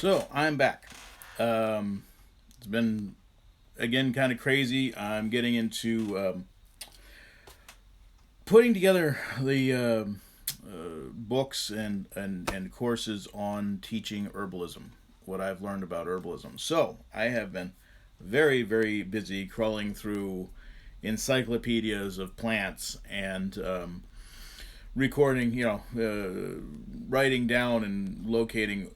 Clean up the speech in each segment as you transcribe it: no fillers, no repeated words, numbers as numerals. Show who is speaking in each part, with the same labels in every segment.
Speaker 1: So I'm back. It's been again kind of crazy. I'm getting into putting together the books and courses on teaching herbalism. What I've learned about herbalism. So I have been very busy crawling through encyclopedias of plants and recording, writing down and locating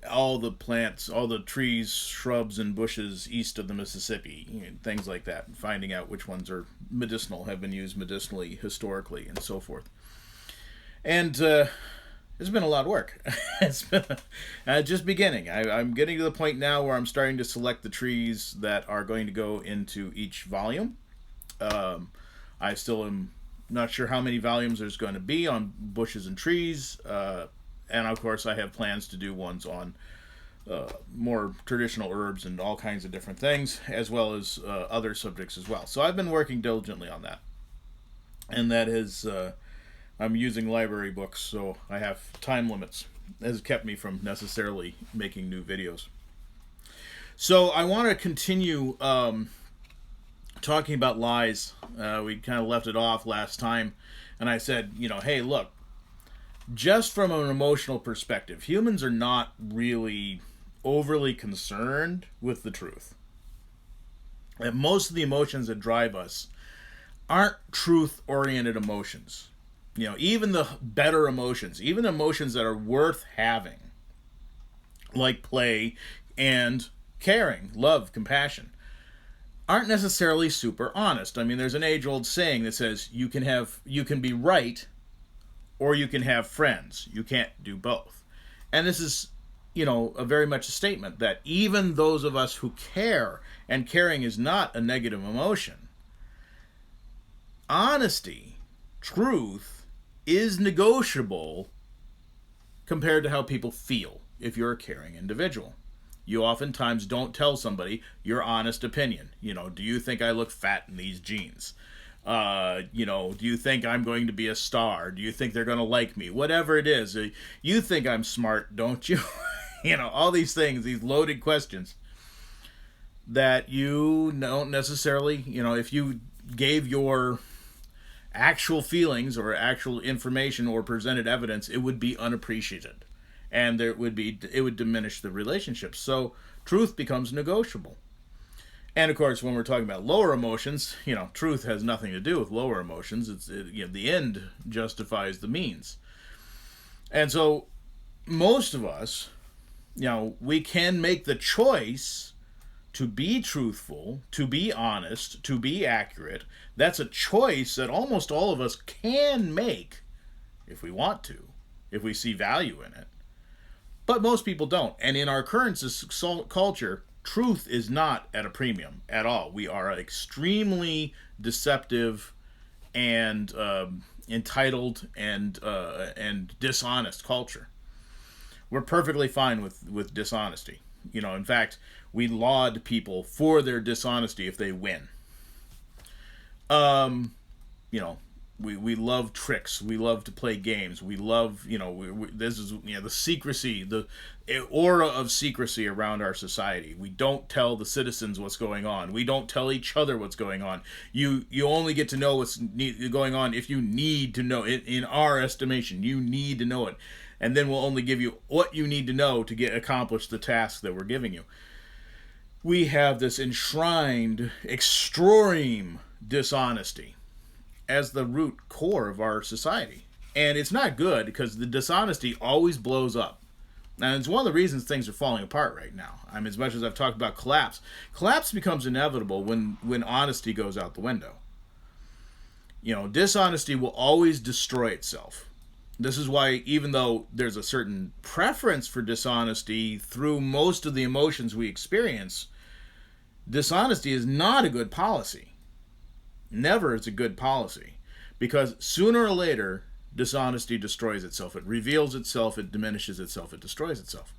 Speaker 1: all the plants, all the trees, shrubs, and bushes east of the Mississippi, things like that, and finding out which ones are medicinal, have been used medicinally historically, and so forth. And it's been a lot of work. It's been just beginning. I'm getting to the point now where I'm starting to select the trees that are going to go into each volume. I still am not sure how many volumes there's going to be on bushes and trees. And of course, I have plans to do ones on more traditional herbs and all kinds of different things, as well as other subjects as well. So I've been working diligently on that. And that is, I'm using library books, so I have time limits. That has kept me from necessarily making new videos. So I want to continue talking about lies. We kind of left it off last time, and I said, hey, look, just from an emotional perspective, humans are not really overly concerned with the truth. And most of the emotions that drive us aren't truth-oriented emotions. Even the better emotions, even emotions that are worth having, like play and caring, love, compassion, aren't necessarily super honest. I mean, there's an age-old saying that says you can be right or you can have friends. You can't do both. And this is, a very much a statement that even those of us who care, and caring is not a negative emotion, honesty, truth, is negotiable compared to how people feel if you're a caring individual. You oftentimes don't tell somebody your honest opinion. Do you think I look fat in these jeans? Do you think I'm going to be a star? Do you think they're going to like me? Whatever it is, you think I'm smart, don't you? All these things, these loaded questions that you don't necessarily, if you gave your actual feelings or actual information or presented evidence, it would be unappreciated. And it would diminish the relationship. So truth becomes negotiable. And of course, when we're talking about lower emotions, truth has nothing to do with lower emotions. The end justifies the means. And so most of us, we can make the choice to be truthful, to be honest, to be accurate. That's a choice that almost all of us can make if we want to, if we see value in it. But most people don't. And in our current culture, truth is not at a premium at all. We are an extremely deceptive and entitled and dishonest culture. We're perfectly fine with dishonesty. In fact, we laud people for their dishonesty if they win. We love tricks. We love to play games. We love, this is, the secrecy, the aura of secrecy around our society. We don't tell the citizens what's going on. We don't tell each other what's going on. You only get to know what's going on if you need to know it. In our estimation, you need to know it. And then we'll only give you what you need to know to accomplish the task that we're giving you. We have this enshrined extreme dishonesty as the root core of our society. And it's not good because the dishonesty always blows up. And it's one of the reasons things are falling apart right now. I mean, as much as I've talked about collapse becomes inevitable when honesty goes out the window. Dishonesty will always destroy itself. This is why, even though there's a certain preference for dishonesty through most of the emotions we experience, dishonesty is not a good policy. Never is a good policy. Because sooner or later, dishonesty destroys itself. It reveals itself, it diminishes itself, it destroys itself.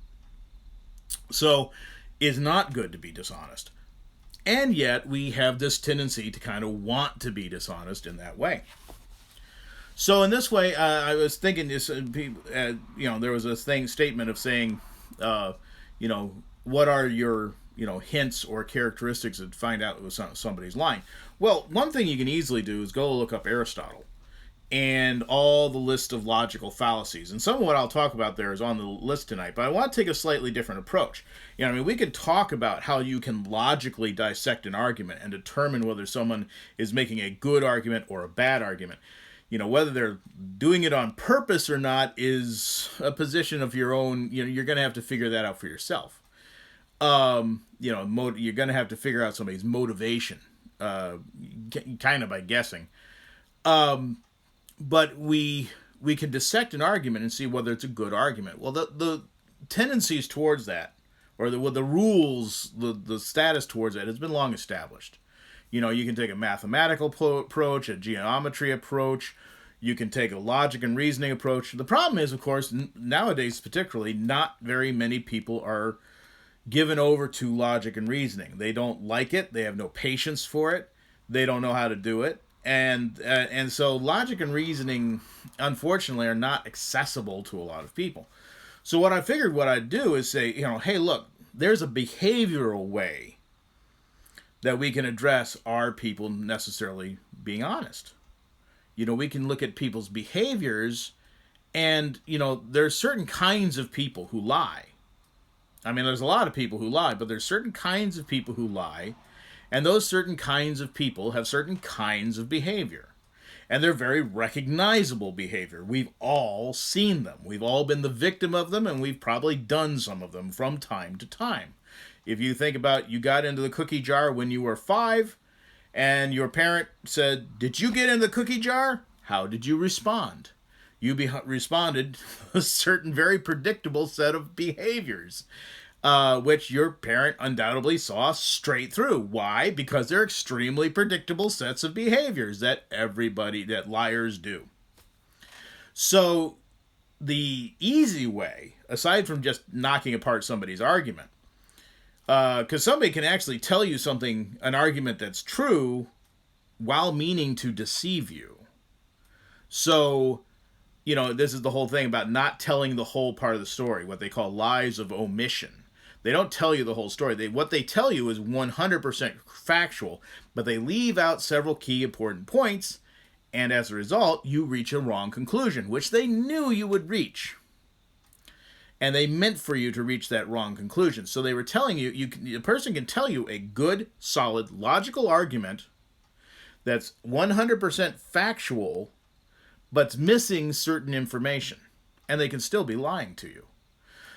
Speaker 1: So, it's not good to be dishonest. And yet, we have this tendency to kind of want to be dishonest in that way. So in this way, I was thinking this. There was a statement of saying, what are your, hints or characteristics to find out if somebody's lying? Well, one thing you can easily do is go look up Aristotle and all the list of logical fallacies. And some of what I'll talk about there is on the list tonight, but I want to take a slightly different approach. We could talk about how you can logically dissect an argument and determine whether someone is making a good argument or a bad argument. Whether they're doing it on purpose or not is a position of your own. You're going to have to figure that out for yourself. You're going to have to figure out somebody's motivation, kind of by guessing. But we can dissect an argument and see whether it's a good argument. Well, the tendencies towards that, or the rules, the status towards that has been long established. You can take a mathematical approach, a geometry approach. You can take a logic and reasoning approach. The problem is, of course, nowadays particularly, not very many people are given over to logic and reasoning. They don't like it. They have no patience for it. They don't know how to do it. And so logic and reasoning, unfortunately, are not accessible to a lot of people. So what I figured what I'd do is say, hey, look, there's a behavioral way that we can address our people necessarily being honest. We can look at people's behaviors, and, there's certain kinds of people who lie. There's a lot of people who lie, but there's certain kinds of people who lie, and those certain kinds of people have certain kinds of behavior. And they're very recognizable behavior. We've all seen them. We've all been the victim of them, and we've probably done some of them from time to time. If you think about, you got into the cookie jar when you were 5, and your parent said, "Did you get in the cookie jar?" How did you respond? You responded a certain very predictable set of behaviors, which your parent undoubtedly saw straight through. Why? Because they're extremely predictable sets of behaviors that liars do. So the easy way, aside from just knocking apart somebody's argument, because somebody can actually tell you an argument that's true, while meaning to deceive you. So, this is the whole thing about not telling the whole part of the story, what they call lies of omission. They don't tell you the whole story. What they tell you is 100% factual, but they leave out several key important points, and as a result, you reach a wrong conclusion, which they knew you would reach. And they meant for you to reach that wrong conclusion. So they were telling you, a person can tell you a good, solid, logical argument that's 100% factual, but's missing certain information. And they can still be lying to you.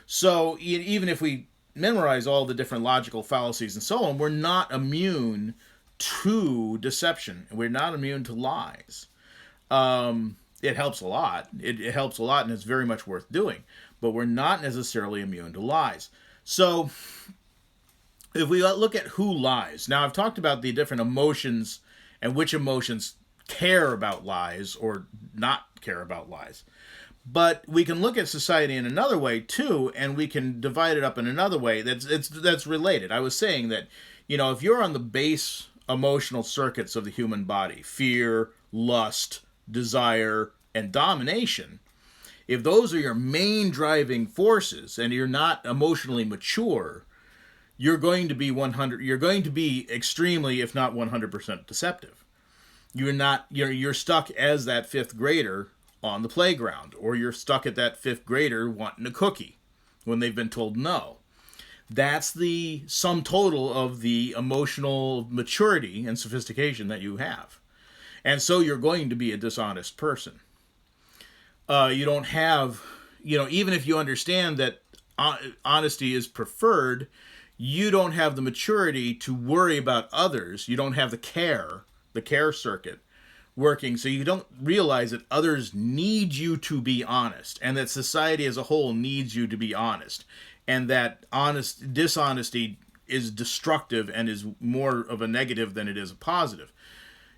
Speaker 1: So even if we memorize all the different logical fallacies and so on, we're not immune to deception. We're not immune to lies. It helps a lot. It helps a lot, and it's very much worth doing. But we're not necessarily immune to lies. So if we look at who lies, now I've talked about the different emotions and which emotions care about lies or not care about lies. But we can look at society in another way too, and we can divide it up in another way that's related. I was saying that, if you're on the base emotional circuits of the human body, fear, lust, desire, and domination, if those are your main driving forces and you're not emotionally mature, you're going to be extremely, if not 100% deceptive. You're stuck as that 5th grader on the playground, or you're stuck at that 5th grader wanting a cookie when they've been told no. That's the sum total of the emotional maturity and sophistication that you have. And so you're going to be a dishonest person. You don't have, even if you understand that honesty is preferred, you don't have the maturity to worry about others. You don't have the care circuit working, so you don't realize that others need you to be honest, and that society as a whole needs you to be honest, and that dishonesty is destructive and is more of a negative than it is a positive.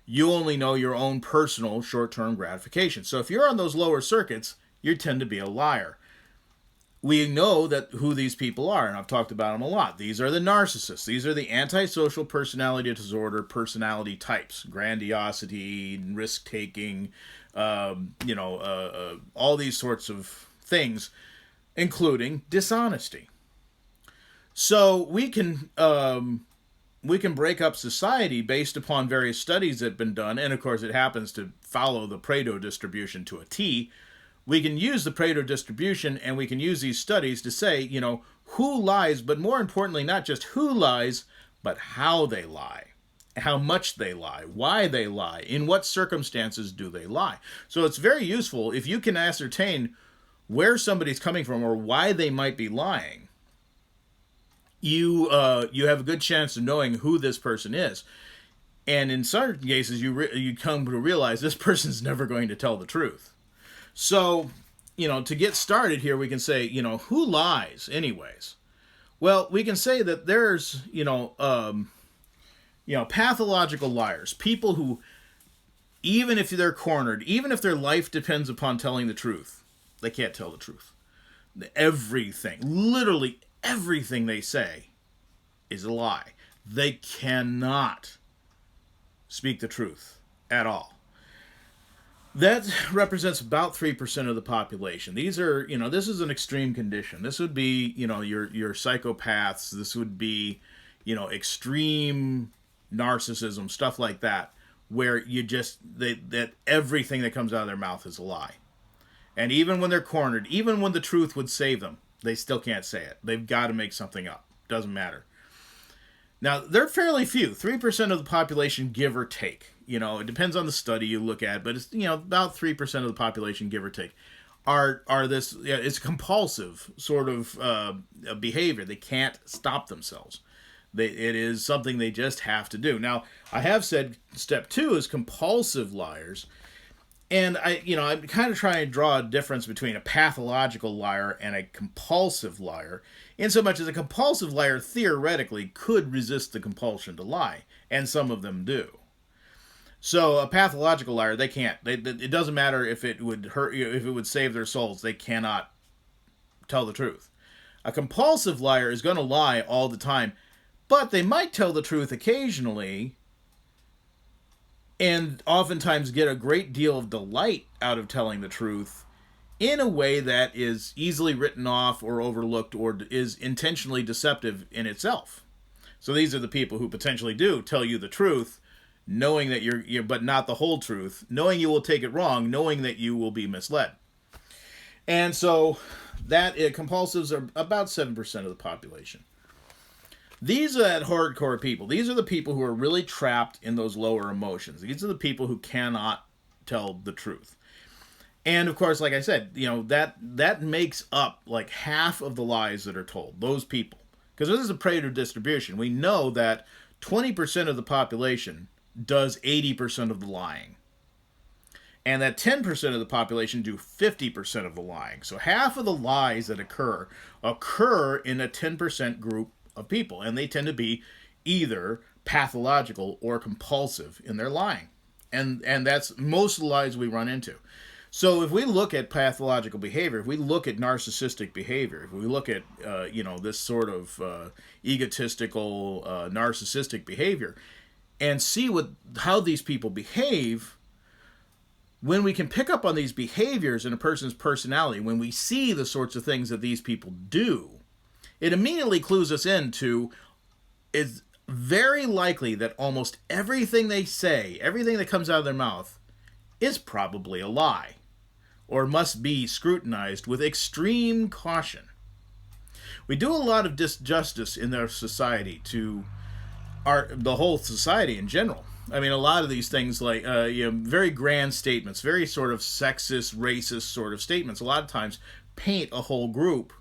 Speaker 1: You only know your own personal short-term gratification. So if you're on those lower circuits, you tend to be a liar. We know that who these people are, and I've talked about them a lot. These are the narcissists. These are the antisocial personality disorder personality types. Grandiosity, risk-taking, all these sorts of things, including dishonesty. So we can break up society based upon various studies that have been done, and of course it happens to follow the Pareto distribution to a T. We can use the Pareto distribution, and we can use these studies to say, who lies, but more importantly, not just who lies, but how they lie, how much they lie, why they lie, in what circumstances do they lie. So it's very useful if you can ascertain where somebody's coming from or why they might be lying. You have a good chance of knowing who this person is, and in certain cases, you come to realize this person's never going to tell the truth. So, to get started here, we can say, who lies, anyways? Well, we can say that there's, pathological liars, people who, even if they're cornered, even if their life depends upon telling the truth, they can't tell the truth. Everything, literally everything they say is a lie. They cannot speak the truth at all. That represents about 3% of the population. These are, this is an extreme condition. This would be, your psychopaths. This would be, extreme narcissism, stuff like that, where that everything that comes out of their mouth is a lie. And even when they're cornered, even when the truth would save them, they still can't say it. They've got to make something up. Doesn't matter. Now, they're fairly few. 3% of the population, give or take. It depends on the study you look at, but it's, about 3% of the population, give or take, are this, it's compulsive sort of behavior. They can't stop themselves. It is something they just have to do. Now, I have said step 2 is compulsive liars. And I'm kind of trying to draw a difference between a pathological liar and a compulsive liar, in so much as a compulsive liar theoretically could resist the compulsion to lie, and some of them do. So a pathological liar, they can't. It doesn't matter if it would hurt you, if it would save their souls. They cannot tell the truth. A compulsive liar is going to lie all the time, but they might tell the truth occasionally, and oftentimes get a great deal of delight out of telling the truth in a way that is easily written off or overlooked or is intentionally deceptive in itself. So these are the people who potentially do tell you the truth, knowing that you're but not the whole truth, knowing you will take it wrong, knowing that you will be misled. And so compulsives are about 7% of the population. These are that hardcore people. These are the people who are really trapped in those lower emotions. These are the people who cannot tell the truth. And of course, like I said, that makes up like half of the lies that are told. Those people. Because this is a Pareto distribution. We know that 20% of the population does 80% of the lying. And that 10% of the population do 50% of the lying. So half of the lies that occur in a 10% group of people, and they tend to be either pathological or compulsive in their lying, and that's most of the lies we run into. So if we look at pathological behavior, if we look at narcissistic behavior, if we look at this sort of egotistical narcissistic behavior, and see how these people behave, when we can pick up on these behaviors in a person's personality, when we see the sorts of things that these people do, it immediately clues us into it's very likely that almost everything they say, everything that comes out of their mouth, is probably a lie, or must be scrutinized with extreme caution. We do a lot of disjustice in our society to the whole society in general. I mean, a lot of these things, like very grand statements, very sort of sexist, racist sort of statements, a lot of times paint a whole group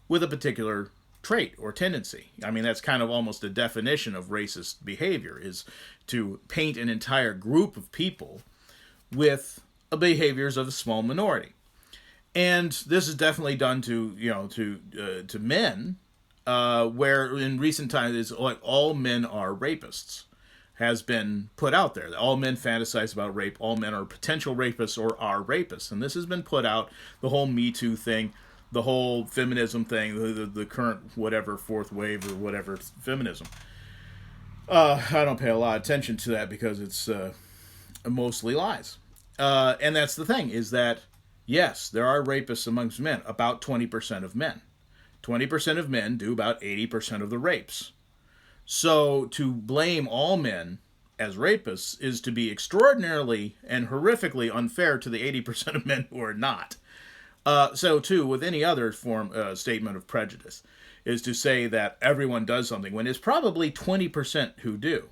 Speaker 1: with a particular trait or tendency. I mean, that's kind of almost a definition of racist behavior, is to paint an entire group of people with behaviors of a small minority. And this is definitely done to men, where in recent times it's like all men are rapists, has been put out there. All men fantasize about rape. All men are potential rapists or are rapists. And this has been put out, the whole Me Too thing, the whole feminism thing, the current whatever fourth wave or whatever feminism. I don't pay a lot of attention to that because it's mostly lies. And that's the thing, is that, yes, there are rapists amongst men, about 20% of men. 20% of men do about 80% of the rapes. So to blame all men as rapists is to be extraordinarily and horrifically unfair to the 80% of men who are not. So too, with any other statement of prejudice, is to say that everyone does something when it's probably 20% who do.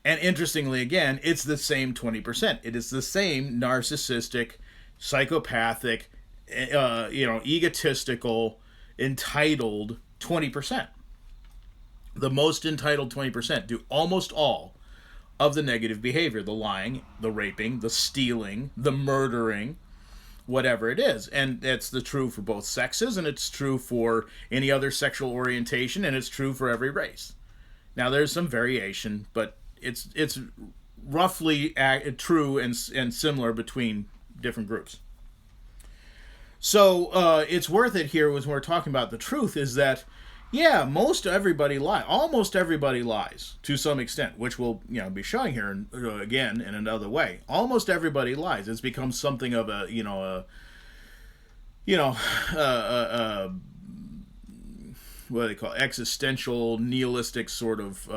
Speaker 1: And interestingly, again, it's the same 20%. It is the same narcissistic, psychopathic, egotistical, entitled 20%. The most entitled 20% do almost all of the negative behavior, the lying, the raping, the stealing, the murdering, whatever it is. And that's the true for both sexes, and it's true for any other sexual orientation, and it's true for every race. Now, there's some variation, but it's roughly true and similar between different groups. So it's worth it here when we're talking about the truth is that, yeah, almost everybody lies to some extent, which we'll be showing here again in another way. Almost everybody lies. It's become something of a what do they call it? Existential nihilistic sort of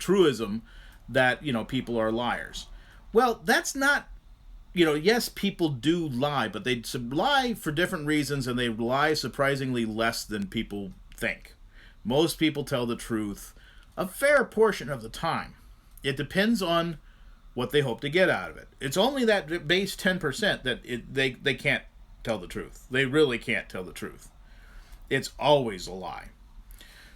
Speaker 1: truism that people are liars. Well, that's not. Yes, people do lie, but they lie for different reasons, and they lie surprisingly less than people think. Most people tell the truth a fair portion of the time. It depends on what they hope to get out of it. It's only that base 10% that they can't tell the truth. They really can't tell the truth. It's always a lie.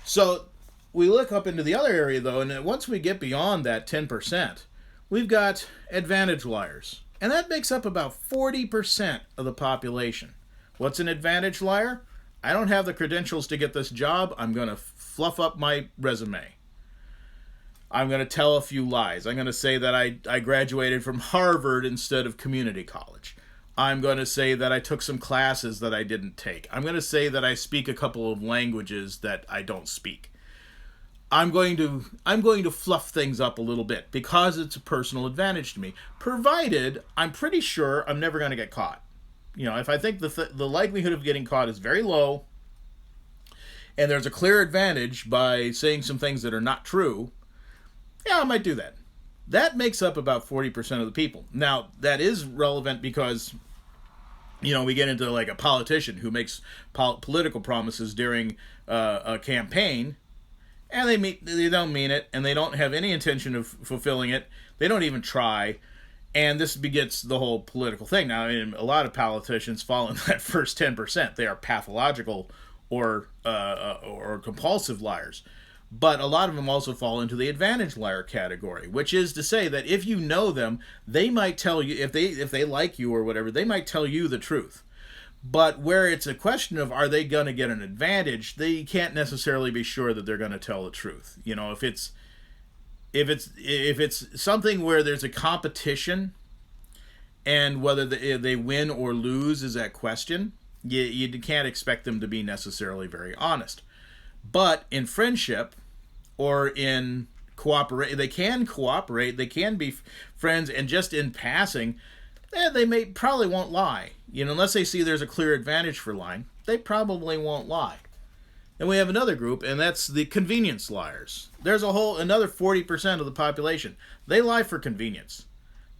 Speaker 1: So we look up into the other area, though, and once we get beyond that 10%, we've got advantage liars. And that makes up about 40% of the population. What's an advantage liar? I don't have the credentials to get this job. I'm going to fluff up my resume. I'm going to tell a few lies. I'm going to say that I graduated from Harvard instead of community college. I'm going to say that I took some classes that I didn't take. I'm going to say that I speak a couple of languages that I don't speak. I'm going to fluff things up a little bit because it's a personal advantage to me, provided I'm pretty sure I'm never going to get caught. If I think the likelihood of getting caught is very low, and there's a clear advantage by saying some things that are not true, yeah, I might do that. That makes up about 40% of the people. Now, that is relevant because, we get into like a politician who makes political promises during a campaign, and they don't mean it, and they don't have any intention of fulfilling it. They don't even try. And this begets the whole political thing. Now, a lot of politicians fall in that first 10%. They are pathological or compulsive liars. But a lot of them also fall into the advantage liar category, which is to say that if you know them, they might tell you, if they like you or whatever, they might tell you the truth. But where it's a question of are they going to get an advantage, they can't necessarily be sure that they're going to tell the truth. If it's something where there's a competition and whether they win or lose is that question, you can't expect them to be necessarily very honest. But in friendship or in cooperate, they can cooperate, they can be friends, and just in passing, they probably won't lie. Unless they see there's a clear advantage for lying, they probably won't lie. And we have another group, and that's the convenience liars. There's another 40% of the population. They lie for convenience.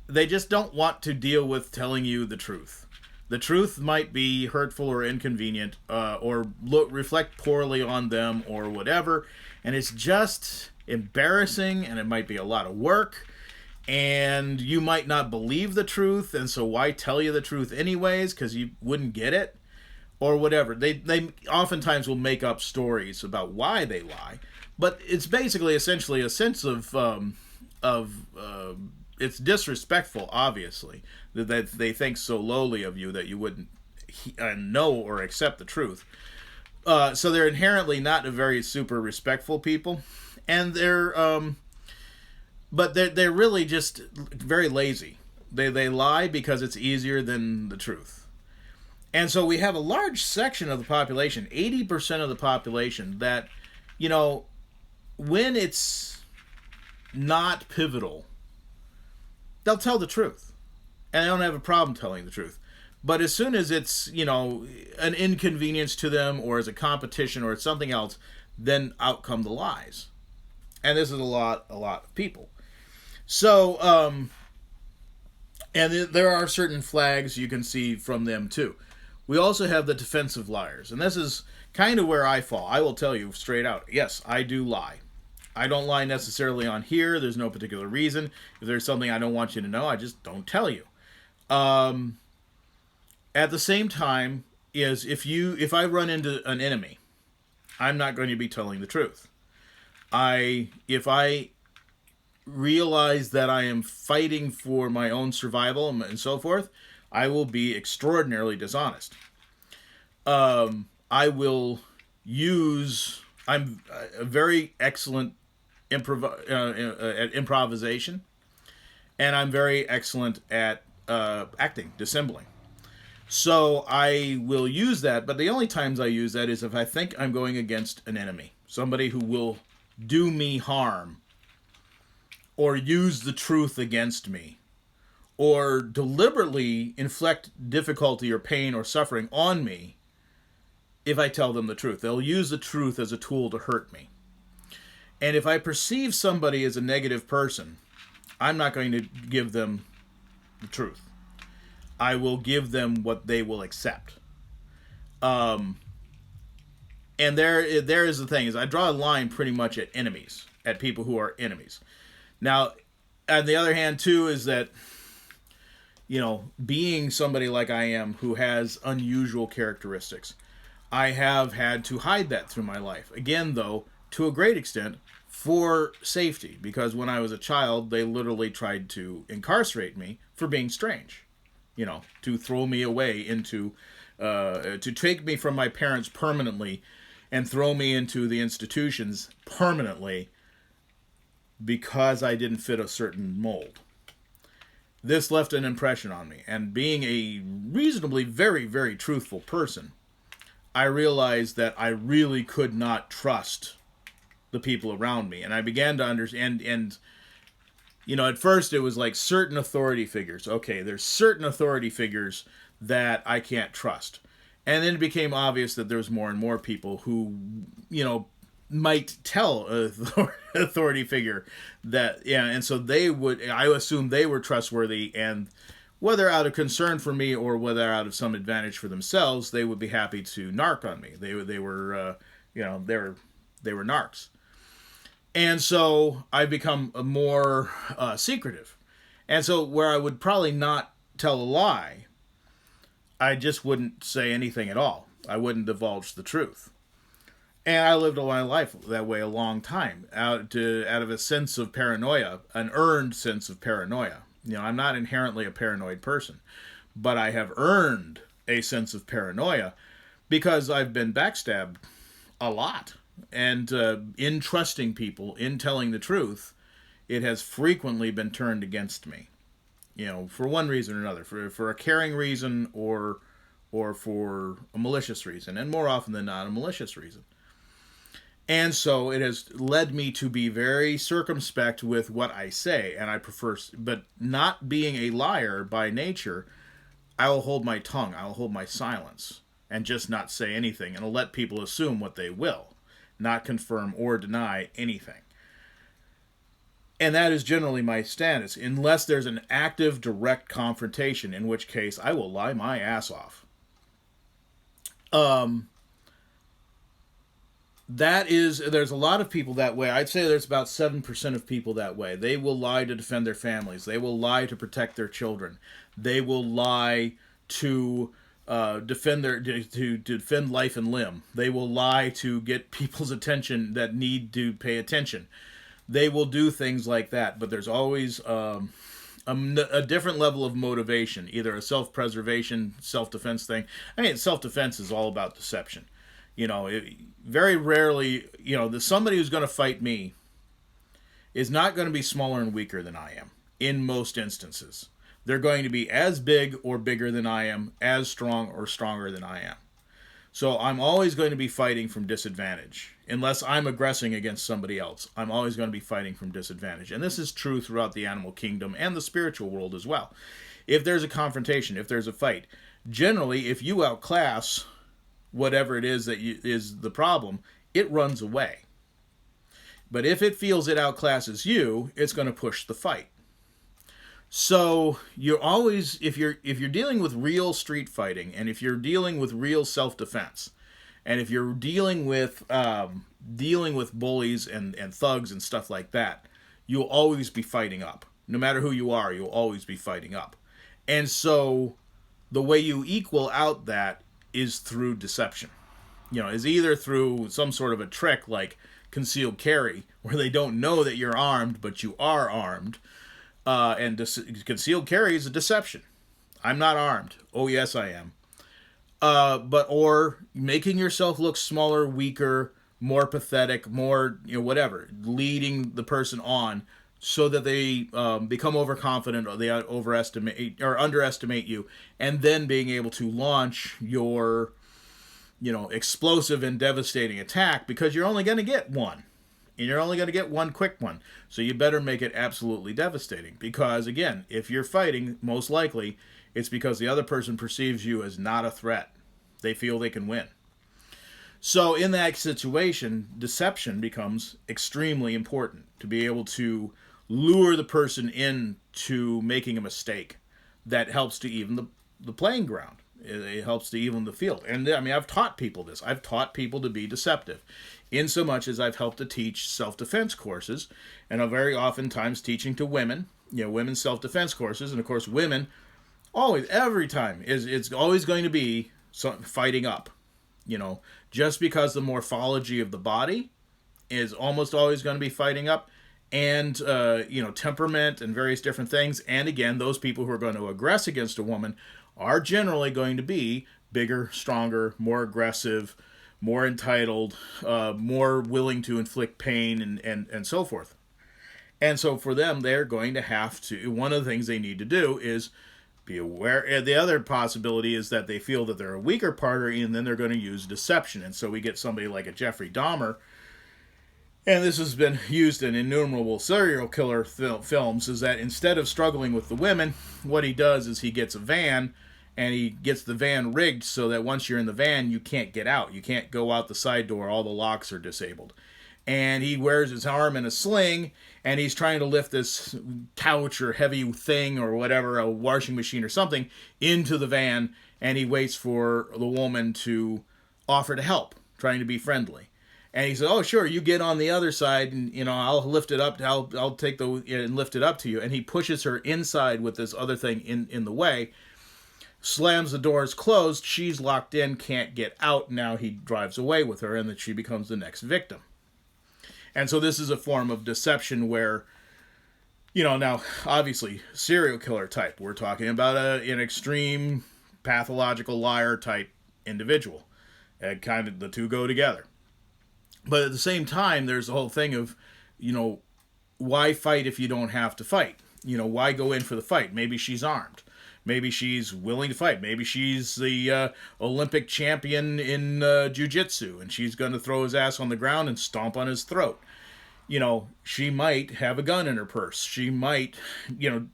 Speaker 1: They just don't want to deal with telling you the truth. The truth might be hurtful or inconvenient, or reflect poorly on them or whatever, and it's just embarrassing, and it might be a lot of work, and you might not believe the truth, and so why tell you the truth anyways, because you wouldn't get it? Or whatever. They oftentimes will make up stories about why they lie, but it's basically essentially a sense of it's disrespectful, obviously, that they think so lowly of you that you wouldn't know or accept the truth. So they're inherently not a very super respectful people, and they're really just very lazy. They lie because it's easier than the truth. And so we have a large section of the population, 80% of the population, that, when it's not pivotal, they'll tell the truth. And they don't have a problem telling the truth. But as soon as it's, an inconvenience to them, or as a competition, or it's something else, then out come the lies. And this is a lot of people. So, and there are certain flags you can see from them too. We also have the defensive liars. And this is kind of where I fall. I will tell you straight out, yes, I do lie. I don't lie necessarily on here. There's no particular reason. If there's something I don't want you to know, I just don't tell you. At the same time, is if I run into an enemy, I'm not going to be telling the truth. If I realize that I am fighting for my own survival and so forth, I will be extraordinarily dishonest. I will use. I'm a very excellent at improvisation, and I'm very excellent at acting, dissembling. So I will use that, but the only times I use that is if I think I'm going against an enemy, somebody who will do me harm, or use the truth against me, or deliberately inflict difficulty or pain or suffering on me. If I tell them the truth, they'll use the truth as a tool to hurt me. And if I perceive somebody as a negative person, I'm not going to give them the truth. I will give them what they will accept. And there is the thing, is I draw a line pretty much at enemies, at people who are enemies. Now, on the other hand, too, is that, being somebody like I am who has unusual characteristics, I have had to hide that through my life. Again, though, to a great extent, for safety. Because when I was a child, they literally tried to incarcerate me for being strange. To throw me away into, to take me from my parents permanently and throw me into the institutions permanently because I didn't fit a certain mold. This left an impression on me. And being a reasonably very, very truthful person, I realized that I really could not trust the people around me. And I began to understand, and at first it was like certain authority figures. Okay, there's certain authority figures that I can't trust. And then it became obvious that there's more and more people who, might tell an authority figure that, and so I assumed they were trustworthy, and whether out of concern for me or whether out of some advantage for themselves, they would be happy to narc on me. They were narcs. And so I've become more secretive. And so where I would probably not tell a lie, I just wouldn't say anything at all. I wouldn't divulge the truth. And I lived all my life that way a long time, out of a sense of paranoia, an earned sense of paranoia. I'm not inherently a paranoid person, but I have earned a sense of paranoia because I've been backstabbed a lot. And in trusting people, in telling the truth, it has frequently been turned against me. For one reason or another, for a caring reason or for a malicious reason, and more often than not, a malicious reason. And so it has led me to be very circumspect with what I say, and I prefer, but not being a liar by nature, I will hold my tongue, I will hold my silence, and just not say anything, and I'll let people assume what they will, not confirm or deny anything. And that is generally my stance, unless there's an active, direct confrontation, in which case I will lie my ass off. There's a lot of people that way. I'd say there's about 7% of people that way. They will lie to defend their families. They will lie to protect their children. They will lie to defend life and limb. They will lie to get people's attention that need to pay attention. They will do things like that, but there's always a different level of motivation, either a self-preservation, self-defense thing. Self-defense is all about deception. Very rarely, somebody who's going to fight me is not going to be smaller and weaker than I am, in most instances. They're going to be as big or bigger than I am, as strong or stronger than I am. So I'm always going to be fighting from disadvantage. Unless I'm aggressing against somebody else, I'm always going to be fighting from disadvantage. And this is true throughout the animal kingdom and the spiritual world as well. If there's a confrontation, if there's a fight, generally, if you outclass whatever it is that is the problem, it runs away. But if it feels it outclasses you, it's going to push the fight. So you're always, if you're dealing with real street fighting, and if you're dealing with real self-defense, and if you're dealing with bullies and thugs and stuff like that, you'll always be fighting up. No matter who you are, you'll always be fighting up. And so the way you equal out that is through deception. Is either through some sort of a trick like concealed carry, where they don't know that you're armed, but you are armed. Concealed carry is a deception. I'm not armed. Oh, yes, I am. Or making yourself look smaller, weaker, more pathetic, more, whatever, leading the person on so that they become overconfident, or they overestimate or underestimate you, and then being able to launch your, explosive and devastating attack, because you're only going to get one. And you're only going to get one quick one. So you better make it absolutely devastating. Because, again, if you're fighting, most likely, it's because the other person perceives you as not a threat. They feel they can win. So in that situation, deception becomes extremely important, to be able to lure the person into making a mistake that helps to even the playing ground. It helps to even the field. And I mean, I've taught people this. I've taught people to be deceptive, in so much as I've helped to teach self-defense courses, and I'm very oftentimes teaching to women, women's self-defense courses. And of course, women always, every time, it's always going to be fighting up. Just because the morphology of the body is almost always going to be fighting up, and temperament and various different things. And again, those people who are going to aggress against a woman are generally going to be bigger, stronger, more aggressive, more entitled, more willing to inflict pain, and so forth. And so for them, they're going to have to, one of the things they need to do is be aware. The other possibility is that they feel that they're a weaker party, and then they're going to use deception. And so we get somebody like a Jeffrey Dahmer, and this has been used in innumerable serial killer films, is that instead of struggling with the women, what he does is he gets a van, and he gets the van rigged so that once you're in the van, you can't get out. You can't go out the side door. All the locks are disabled. And he wears his arm in a sling, and he's trying to lift this couch or heavy thing or whatever, a washing machine or something, into the van, and he waits for the woman to offer to help, trying to be friendly. And he said, "Oh, sure, you get on the other side, and I'll lift it up. I'll take and lift it up to you." And he pushes her inside with this other thing in the way. Slams the doors closed. She's locked in, can't get out. Now he drives away with her, and then she becomes the next victim. And so this is a form of deception where, now obviously serial killer type. We're talking about an extreme pathological liar type individual, and kind of the two go together. But at the same time, there's the whole thing of, why fight if you don't have to fight? Why go in for the fight? Maybe she's armed. Maybe she's willing to fight. Maybe she's the Olympic champion in jiu-jitsu, and she's going to throw his ass on the ground and stomp on his throat. She might have a gun in her purse. She might,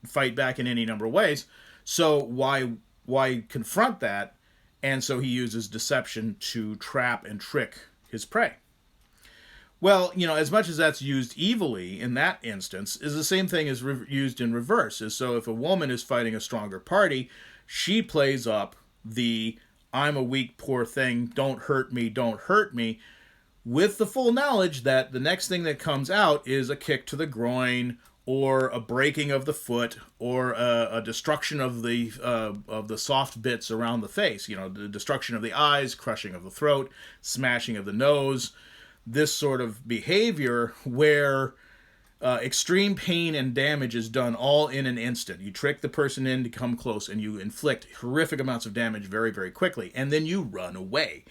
Speaker 1: fight back in any number of ways. So why confront that? And so he uses deception to trap and trick his prey. Well, as much as that's used evilly in that instance, is the same thing as used in reverse. Is so if a woman is fighting a stronger party, she plays up the "I'm a weak, poor thing, don't hurt me," with the full knowledge that the next thing that comes out is a kick to the groin, or a breaking of the foot, or a destruction of the soft bits around the face. The destruction of the eyes, crushing of the throat, smashing of the nose. This sort of behavior where extreme pain and damage is done all in an instant. You trick the person in to come close, and you inflict horrific amounts of damage very, very quickly, and then you run away.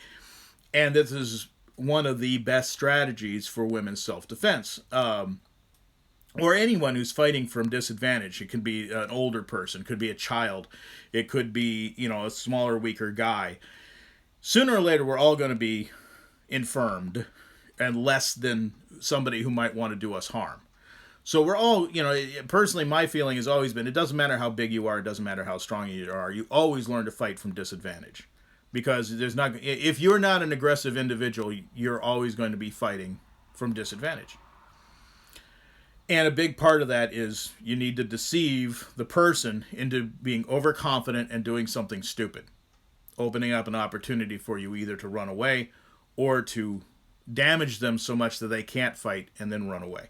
Speaker 1: And this is one of the best strategies for women's self-defense. Or anyone who's fighting from disadvantage. It could be an older person, could be a child, it could be, a smaller, weaker guy. Sooner or later, we're all going to be infirmed and less than somebody who might want to do us harm. So we're all, personally, my feeling has always been, it doesn't matter how big you are, it doesn't matter how strong you are, you always learn to fight from disadvantage. Because if you're not an aggressive individual, you're always going to be fighting from disadvantage. And a big part of that is you need to deceive the person into being overconfident and doing something stupid, opening up an opportunity for you either to run away or to damage them so much that they can't fight and then run away.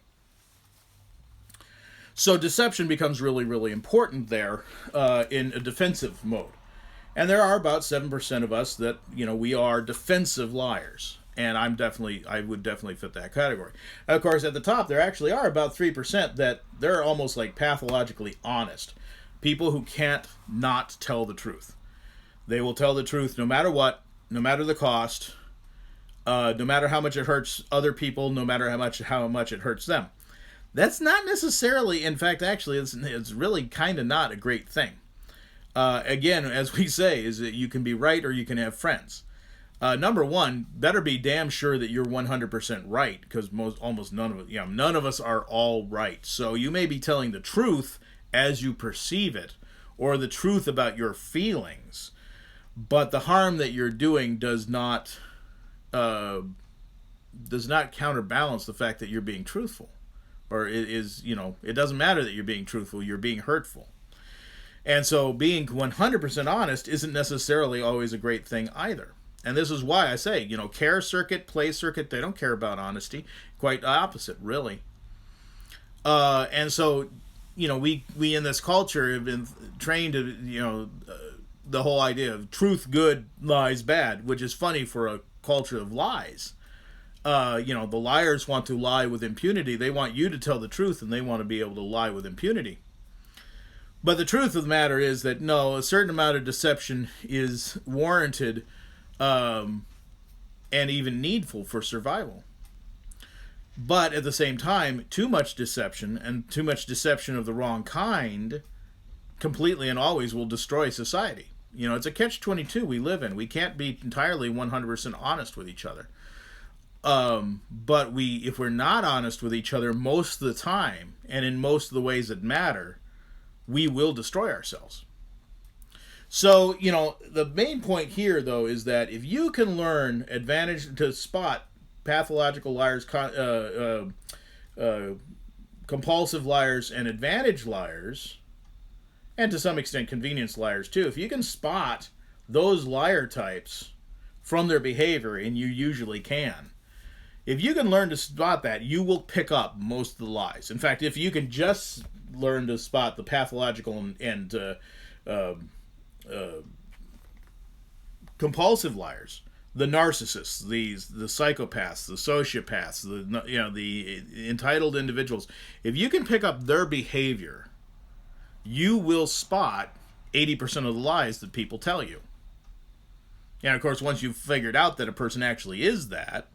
Speaker 1: So deception becomes really, really important there in a defensive mode. And there are about 7% of us that, we are defensive liars. And I would definitely fit that category. And of course, at the top, there actually are about 3% that they're almost like pathologically honest. People who can't not tell the truth. They will tell the truth no matter what, no matter the cost, no matter how much it hurts other people, no matter how much it hurts them. That's not necessarily, in fact, actually, it's really kind of not a great thing. Again, as we say, is that you can be right or you can have friends. Number one, better be damn sure that you're 100% right, because almost none of us are all right. So you may be telling the truth as you perceive it, or the truth about your feelings, but the harm that you're doing does not counterbalance the fact that you're being truthful, or it doesn't matter that you're being truthful, you're being hurtful. And so being 100% honest isn't necessarily always a great thing either. And this is why I say, care circuit, play circuit, they don't care about honesty. Quite the opposite, really. And so, we in this culture have been trained to, the whole idea of truth good, lies bad, which is funny for a culture of lies. The liars want to lie with impunity. They want you to tell the truth, and they want to be able to lie with impunity. But the truth of the matter is that, no, a certain amount of deception is warranted and even needful for survival. But at the same time, too much deception, and too much deception of the wrong kind, completely and always will destroy society. It's a catch-22 we live in. We can't be entirely 100% honest with each other. But if we're not honest with each other most of the time, and in most of the ways that matter, we will destroy ourselves. So, the main point here, though, is that if you can learn to spot pathological liars, compulsive liars, and advantage liars, and to some extent convenience liars too, if you can spot those liar types from their behavior, and you usually can, if you can learn to spot that, you will pick up most of the lies. In fact, if you can just learn to spot the pathological and compulsive liars, the narcissists, the psychopaths, the sociopaths, the entitled individuals, if you can pick up their behavior, you will spot 80% of the lies that people tell you. And of course, once you've figured out that a person actually is that,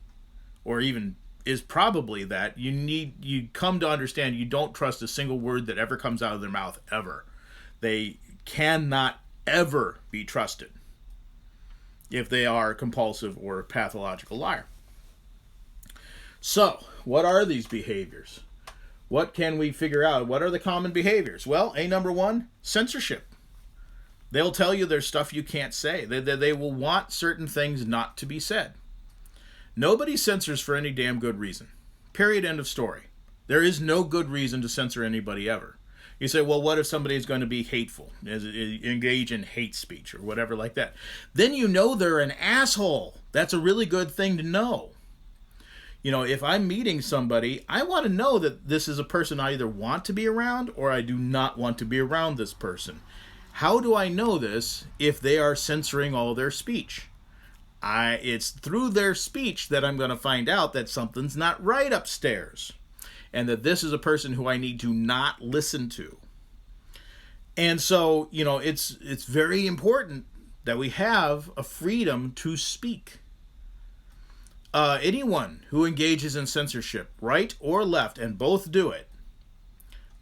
Speaker 1: or even is probably that, you come to understand you don't trust a single word that ever comes out of their mouth, ever. They cannot ever be trusted if they are a compulsive or a pathological liar. So, what are these behaviors? What can we figure out? What are the common behaviors? Well, number one, censorship. They'll tell you there's stuff you can't say. They will want certain things not to be said. Nobody censors for any damn good reason. Period, end of story. There is no good reason to censor anybody ever. You say, well, what if somebody is going to be hateful, engage in hate speech or whatever like that? Then you know they're an asshole. That's a really good thing to know. If I'm meeting somebody, I want to know that this is a person I either want to be around or I do not want to be around this person. How do I know this if they are censoring all their speech? It's through their speech that I'm going to find out that something's not right upstairs, and that this is a person who I need to not listen to. And so, it's very important that we have a freedom to speak. Anyone who engages in censorship, right or left, and both do it,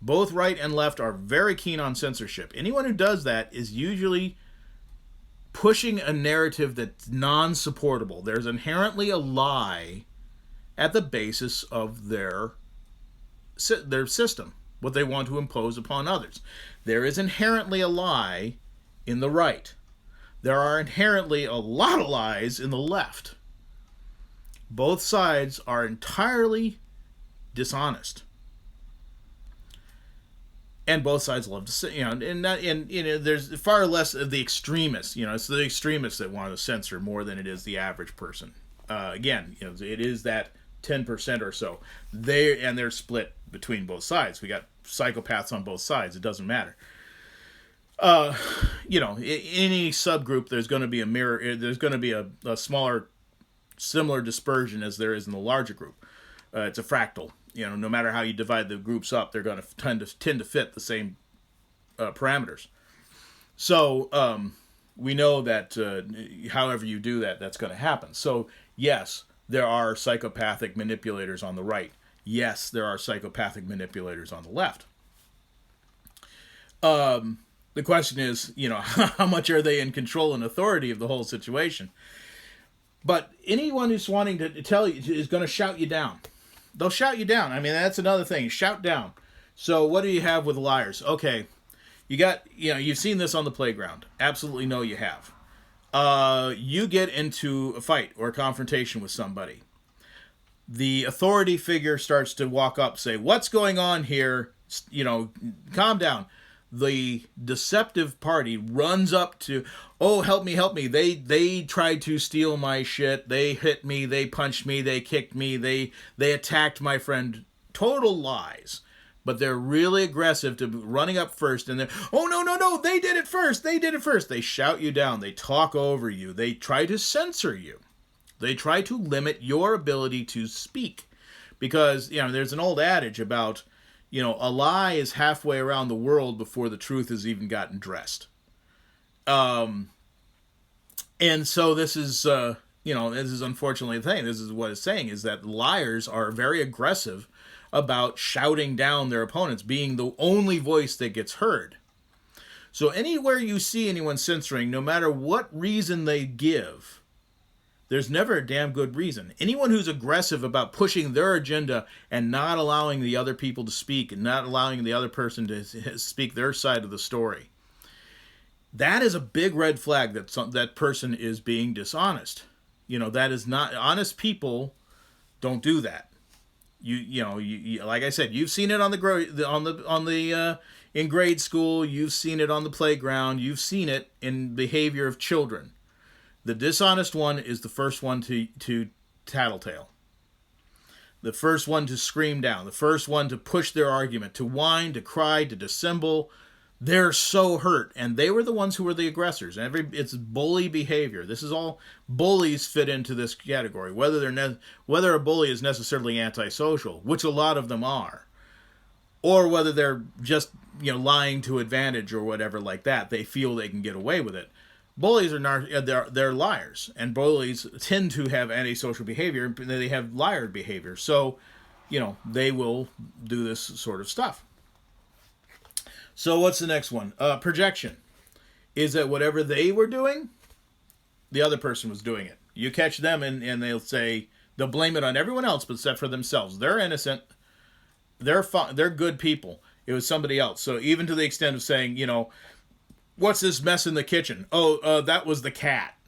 Speaker 1: both right and left are very keen on censorship. Anyone who does that is usually pushing a narrative that's non-supportable. There's inherently a lie at the basis of their system, what they want to impose upon others. There is inherently a lie in the right. There are inherently a lot of lies in the left. Both sides are entirely dishonest. And both sides love to say, there's far less of the extremists. It's the extremists that want to censor more than it is the average person. Again, it is that 10% or so. They're split between both sides. We got psychopaths on both sides. It doesn't matter. In any subgroup, there's going to be a mirror. There's going to be a smaller, similar dispersion as there is in the larger group. It's a fractal. No matter how you divide the groups up, they're going to tend to fit the same parameters. So we know that however you do that, that's going to happen. So yes, there are psychopathic manipulators on the right. Yes, there are psychopathic manipulators on the left. The question is, how much are they in control and authority of the whole situation? But anyone who's wanting to tell you is going to shout you down. They'll shout you down. I mean, that's another thing. Shout down. So what do you have with liars? Okay, you've seen this on the playground. Absolutely no, you have. You get into a fight or a confrontation with somebody. The authority figure starts to walk up, say, "What's going on here? Calm down." The deceptive party runs up to, "Oh, help me. They tried to steal my shit. They hit me. They punched me. They kicked me. They attacked my friend." Total lies. But they're really aggressive to running up first, and they're, "Oh, no, they did it first. They shout you down. They talk over you. They try to censor you. They try to limit your ability to speak. Because, there's an old adage about, a lie is halfway around the world before the truth has even gotten dressed. And so this is, this is unfortunately the thing. This is what it's saying, is that liars are very aggressive about shouting down their opponents, being the only voice that gets heard. So anywhere you see anyone censoring, no matter what reason they give, there's never a damn good reason. Anyone who's aggressive about pushing their agenda and not allowing the other people to speak and not allowing the other person to speak their side of the story, that is a big red flag that that person is being dishonest. That is not, honest people don't do that. You like I said, you've seen it in grade school, you've seen it on the playground, you've seen it in behavior of children. The dishonest one is the first one to tattletale. The first one to scream down. The first one to push their argument, to whine, to cry, to dissemble. They're so hurt. And they were the ones who were the aggressors. It's bully behavior. This is all, bullies fit into this category. Whether a bully is necessarily antisocial, which a lot of them are, or whether they're just lying to advantage or whatever like that. They feel they can get away with it. Bullies they're liars, and bullies tend to have antisocial behavior, and they have liar behavior. So, they will do this sort of stuff. So what's the next one? Projection. Is that whatever they were doing, the other person was doing it. You catch them and they'll blame it on everyone else except for themselves. They're innocent. They're good people. It was somebody else. So even to the extent of saying, "What's this mess in the kitchen?" "Oh, that was the cat.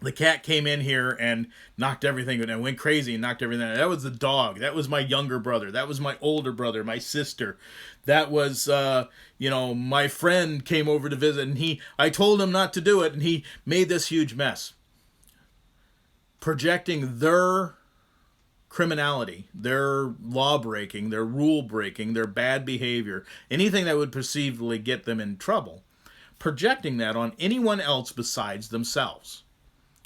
Speaker 1: The cat came in here and knocked everything and went crazy and knocked everything. That was the dog. That was my younger brother. That was my older brother, my sister. That was, my friend came over to visit and I told him not to do it and he made this huge mess." Projecting their criminality, their law breaking, their rule breaking, their bad behavior, anything that would perceivably get them in trouble, projecting that on anyone else besides themselves.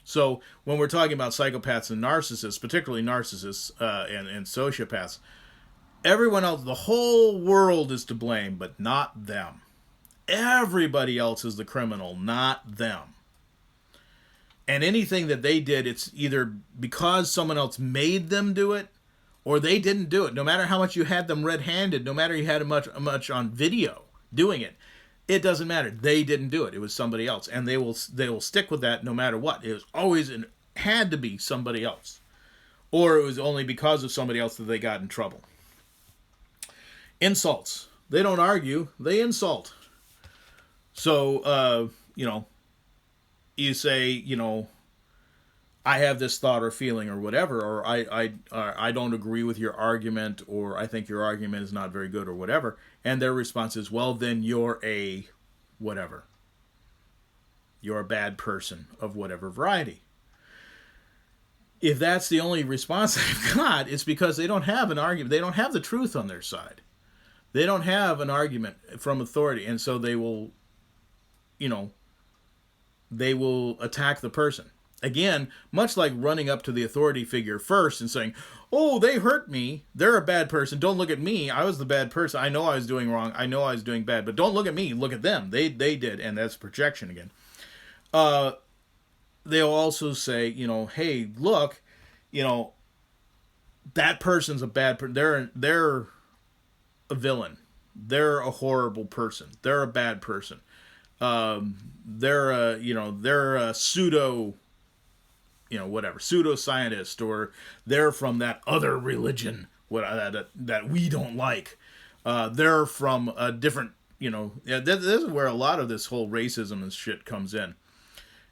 Speaker 1: So when we're talking about psychopaths and narcissists, particularly narcissists and sociopaths, everyone else, the whole world is to blame, but not them. Everybody else is the criminal, not them. And anything that they did, it's either because someone else made them do it, or they didn't do it. No matter how much you had them red-handed, no matter you had much on video doing it, it doesn't matter. They didn't do it. It was somebody else, and they will stick with that no matter what. It was always had to be somebody else, or it was only because of somebody else that they got in trouble. Insults. They don't argue, they insult. So, you say, I have this thought or feeling or whatever, or I don't agree with your argument, or I think your argument is not very good or whatever. And their response is, well, then you're a whatever. You're a bad person of whatever variety. If that's the only response they've got, it's because they don't have an argument. They don't have the truth on their side. They don't have an argument from authority. And so they will, they will attack the person. Again, much like running up to the authority figure first and saying, oh, they hurt me. They're a bad person. Don't look at me. I was the bad person. I know I was doing wrong. I know I was doing bad. But don't look at me. Look at them. They did. And that's projection again. They'll also say, hey, look, that person's a bad person. They're a villain. They're a horrible person. They're a bad person. They're a pseudo pseudoscientist, or they're from that other religion that we don't like. They're from a different, this is where a lot of this whole racism and shit comes in,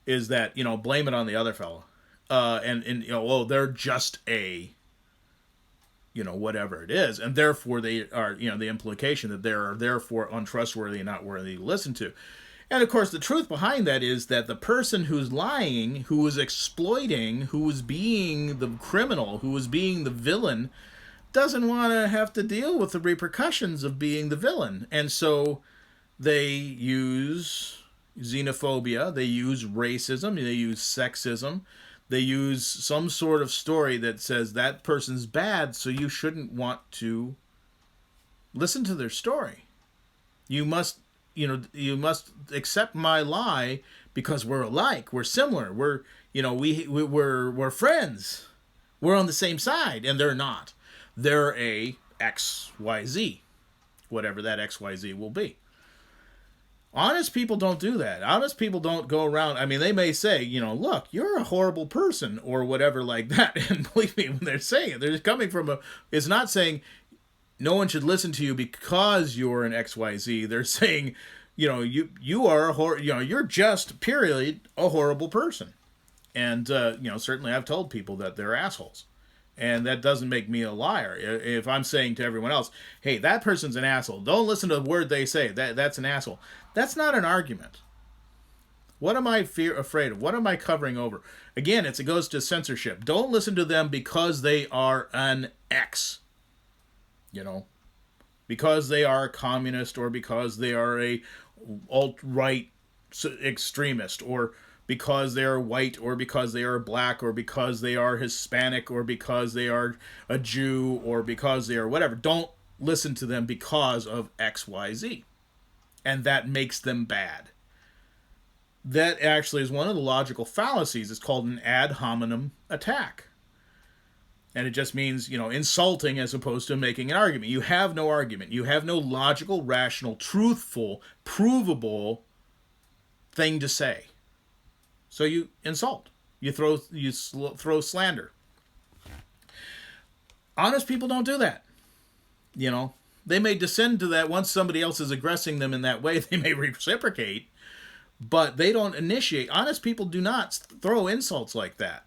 Speaker 1: is that, blame it on the other fellow. They're just a, whatever it is. And therefore they are, the implication that they're therefore untrustworthy and not worthy to listen to. And of course, the truth behind that is that the person who's lying, who is exploiting, who is being the criminal, who is being the villain, doesn't want to have to deal with the repercussions of being the villain. And so they use xenophobia, they use racism, they use sexism, they use some sort of story that says that person's bad, so you shouldn't want to listen to their story. You must accept my lie because we're alike, we're similar, we're friends, we're on the same side, and they're not. They're a XYZ, whatever that XYZ will be. Honest people don't do that. Honest people don't go around. I mean, they may say, look, you're a horrible person or whatever like that. And believe me, when they're saying it, they're coming from it's not saying no one should listen to you because you're an XYZ. They're saying, you are you're just, period, a horrible person. And, certainly I've told people that they're assholes. And that doesn't make me a liar. If I'm saying to everyone else, hey, that person's an asshole, don't listen to the word they say, that's an asshole. That's not an argument. What am I afraid of? What am I covering over? Again, it goes to censorship. Don't listen to them because they are an X. Because they are a communist, or because they are a alt-right extremist, or because they are white, or because they are black, or because they are Hispanic, or because they are a Jew, or because they are whatever. Don't listen to them because of XYZ. And that makes them bad. That actually is one of the logical fallacies. It's called an ad hominem attack. And it just means, insulting as opposed to making an argument. You have no argument. You have no logical, rational, truthful, provable thing to say. So you insult. You throw slander. Honest people don't do that. They may descend to that once somebody else is aggressing them in that way. They may reciprocate, but they don't initiate. Honest people do not throw insults like that.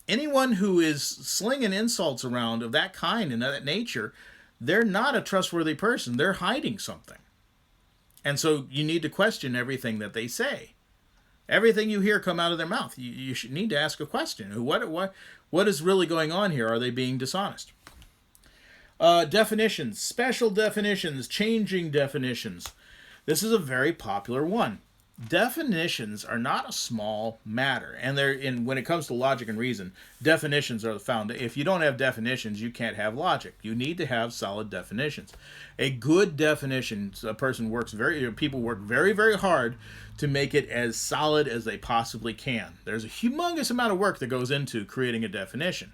Speaker 1: Anyone who is slinging insults around of that kind and that nature, they're not a trustworthy person. They're hiding something. And so you need to question everything that they say. Everything you hear come out of their mouth, you should need to ask a question. What is really going on here? Are they being dishonest? Definitions, special definitions, changing definitions. This is a very popular one. Definitions are not a small matter, and when it comes to logic and reason, definitions are the foundation. If you don't have definitions, you can't have logic. You need to have solid definitions. A good definition, people work very, very hard to make it as solid as they possibly can. There's a humongous amount of work that goes into creating a definition.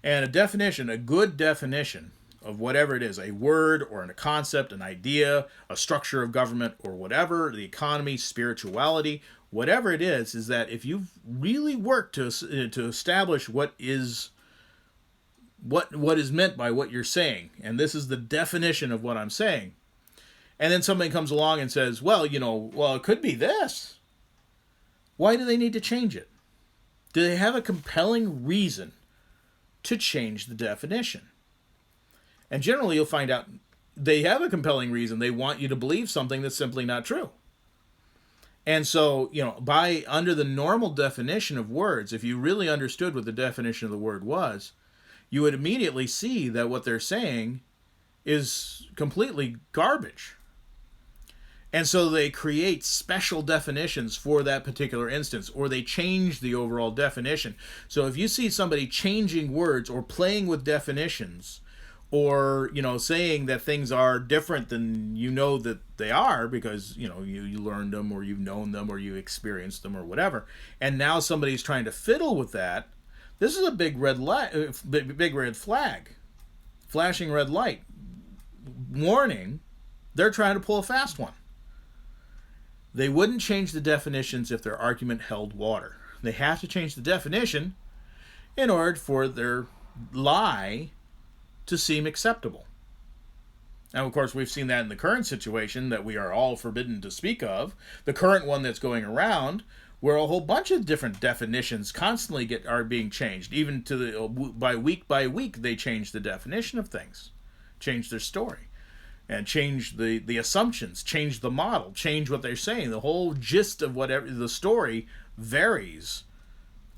Speaker 1: And a good definition of whatever it is, a word or a concept, an idea, a structure of government or whatever, the economy, spirituality, whatever it is that if you've really worked to establish what is what is meant by what you're saying, and this is the definition of what I'm saying. And then somebody comes along and says, well, it could be this. Why do they need to change it? Do they have a compelling reason to change the definition? And generally you'll find out they have a compelling reason. They want you to believe something that's simply not true. And so, under the normal definition of words, if you really understood what the definition of the word was, you would immediately see that what they're saying is completely garbage. And so they create special definitions for that particular instance, or they change the overall definition. So if you see somebody changing words or playing with definitions, or saying that things are different than that they are because you learned them, or you've known them, or you experienced them, or whatever, and now somebody's trying to fiddle with that, this is a big red flag, flashing red light, warning. They're trying to pull a fast one. They wouldn't change the definitions if their argument held water. They have to change the definition in order for their lie to seem acceptable. Now, of course, we've seen that in the current situation that we are all forbidden to speak of, the current one that's going around, where a whole bunch of different definitions constantly are being changed. Even by week they change the definition of things, change their story, and change the assumptions, change the model, change what they're saying. The whole gist of whatever the story varies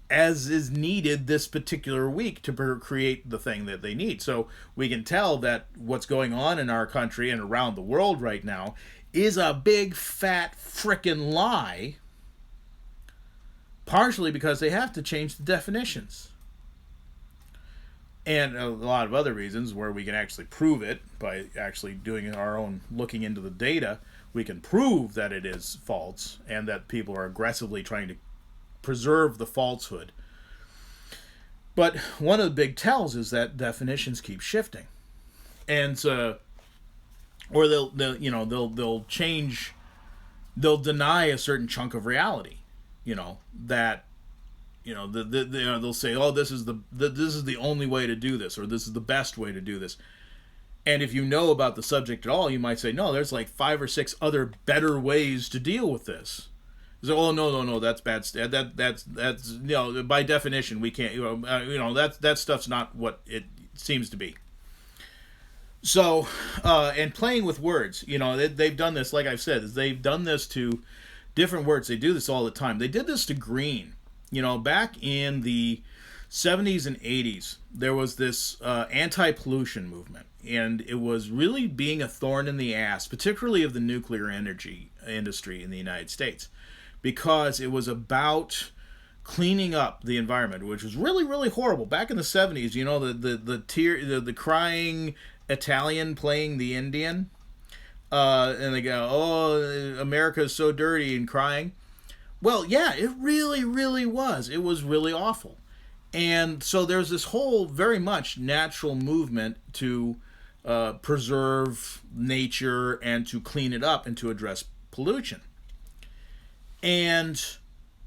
Speaker 1: as is needed this particular week to create the thing that they need. So we can tell that what's going on in our country and around the world right now is a big fat frickin' lie, partially because they have to change the definitions. And a lot of other reasons where we can actually prove it by actually doing our own looking into the data. We can prove that it is false and that people are aggressively trying to preserve the falsehood. But one of the big tells is that definitions keep shifting, and or they'll change, they'll deny a certain chunk of reality. That they'll say, oh, this is the only way to do this, or this is the best way to do this. And if you know about the subject at all, you might say, no, there's like 5 or 6 other better ways to deal with this. So, oh, no, that's bad. That's by definition we can't. That stuff's not what it seems to be. So, and playing with words, they've done this. Like I've said, they've done this to different words. They do this all the time. They did this to green. Back in the 70s and 80s, there was this anti-pollution movement, and it was really being a thorn in the ass, particularly of the nuclear energy industry in the United States, because it was about cleaning up the environment, which was really, really horrible. Back in the 70s, the crying Italian playing the Indian, and they go, oh, America is so dirty, and crying. Well, yeah, it really, really was. It was really awful. And so there's this whole very much natural movement to preserve nature and to clean it up and to address pollution. And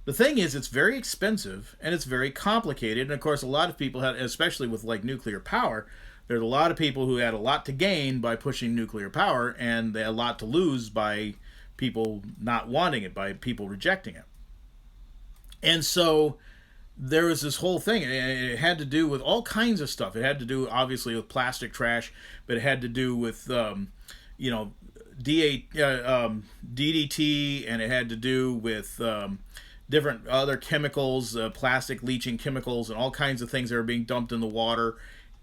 Speaker 1: the thing is, it's very expensive and it's very complicated. And of course, a lot of people had, especially with like nuclear power, there's a lot of people who had a lot to gain by pushing nuclear power, and they had a lot to lose by people not wanting it, by people rejecting it. And so there was this whole thing, and it had to do with all kinds of stuff. It had to do, obviously, with plastic trash, but it had to do with, DDT, and it had to do with different other chemicals, plastic leaching chemicals, and all kinds of things that were being dumped in the water,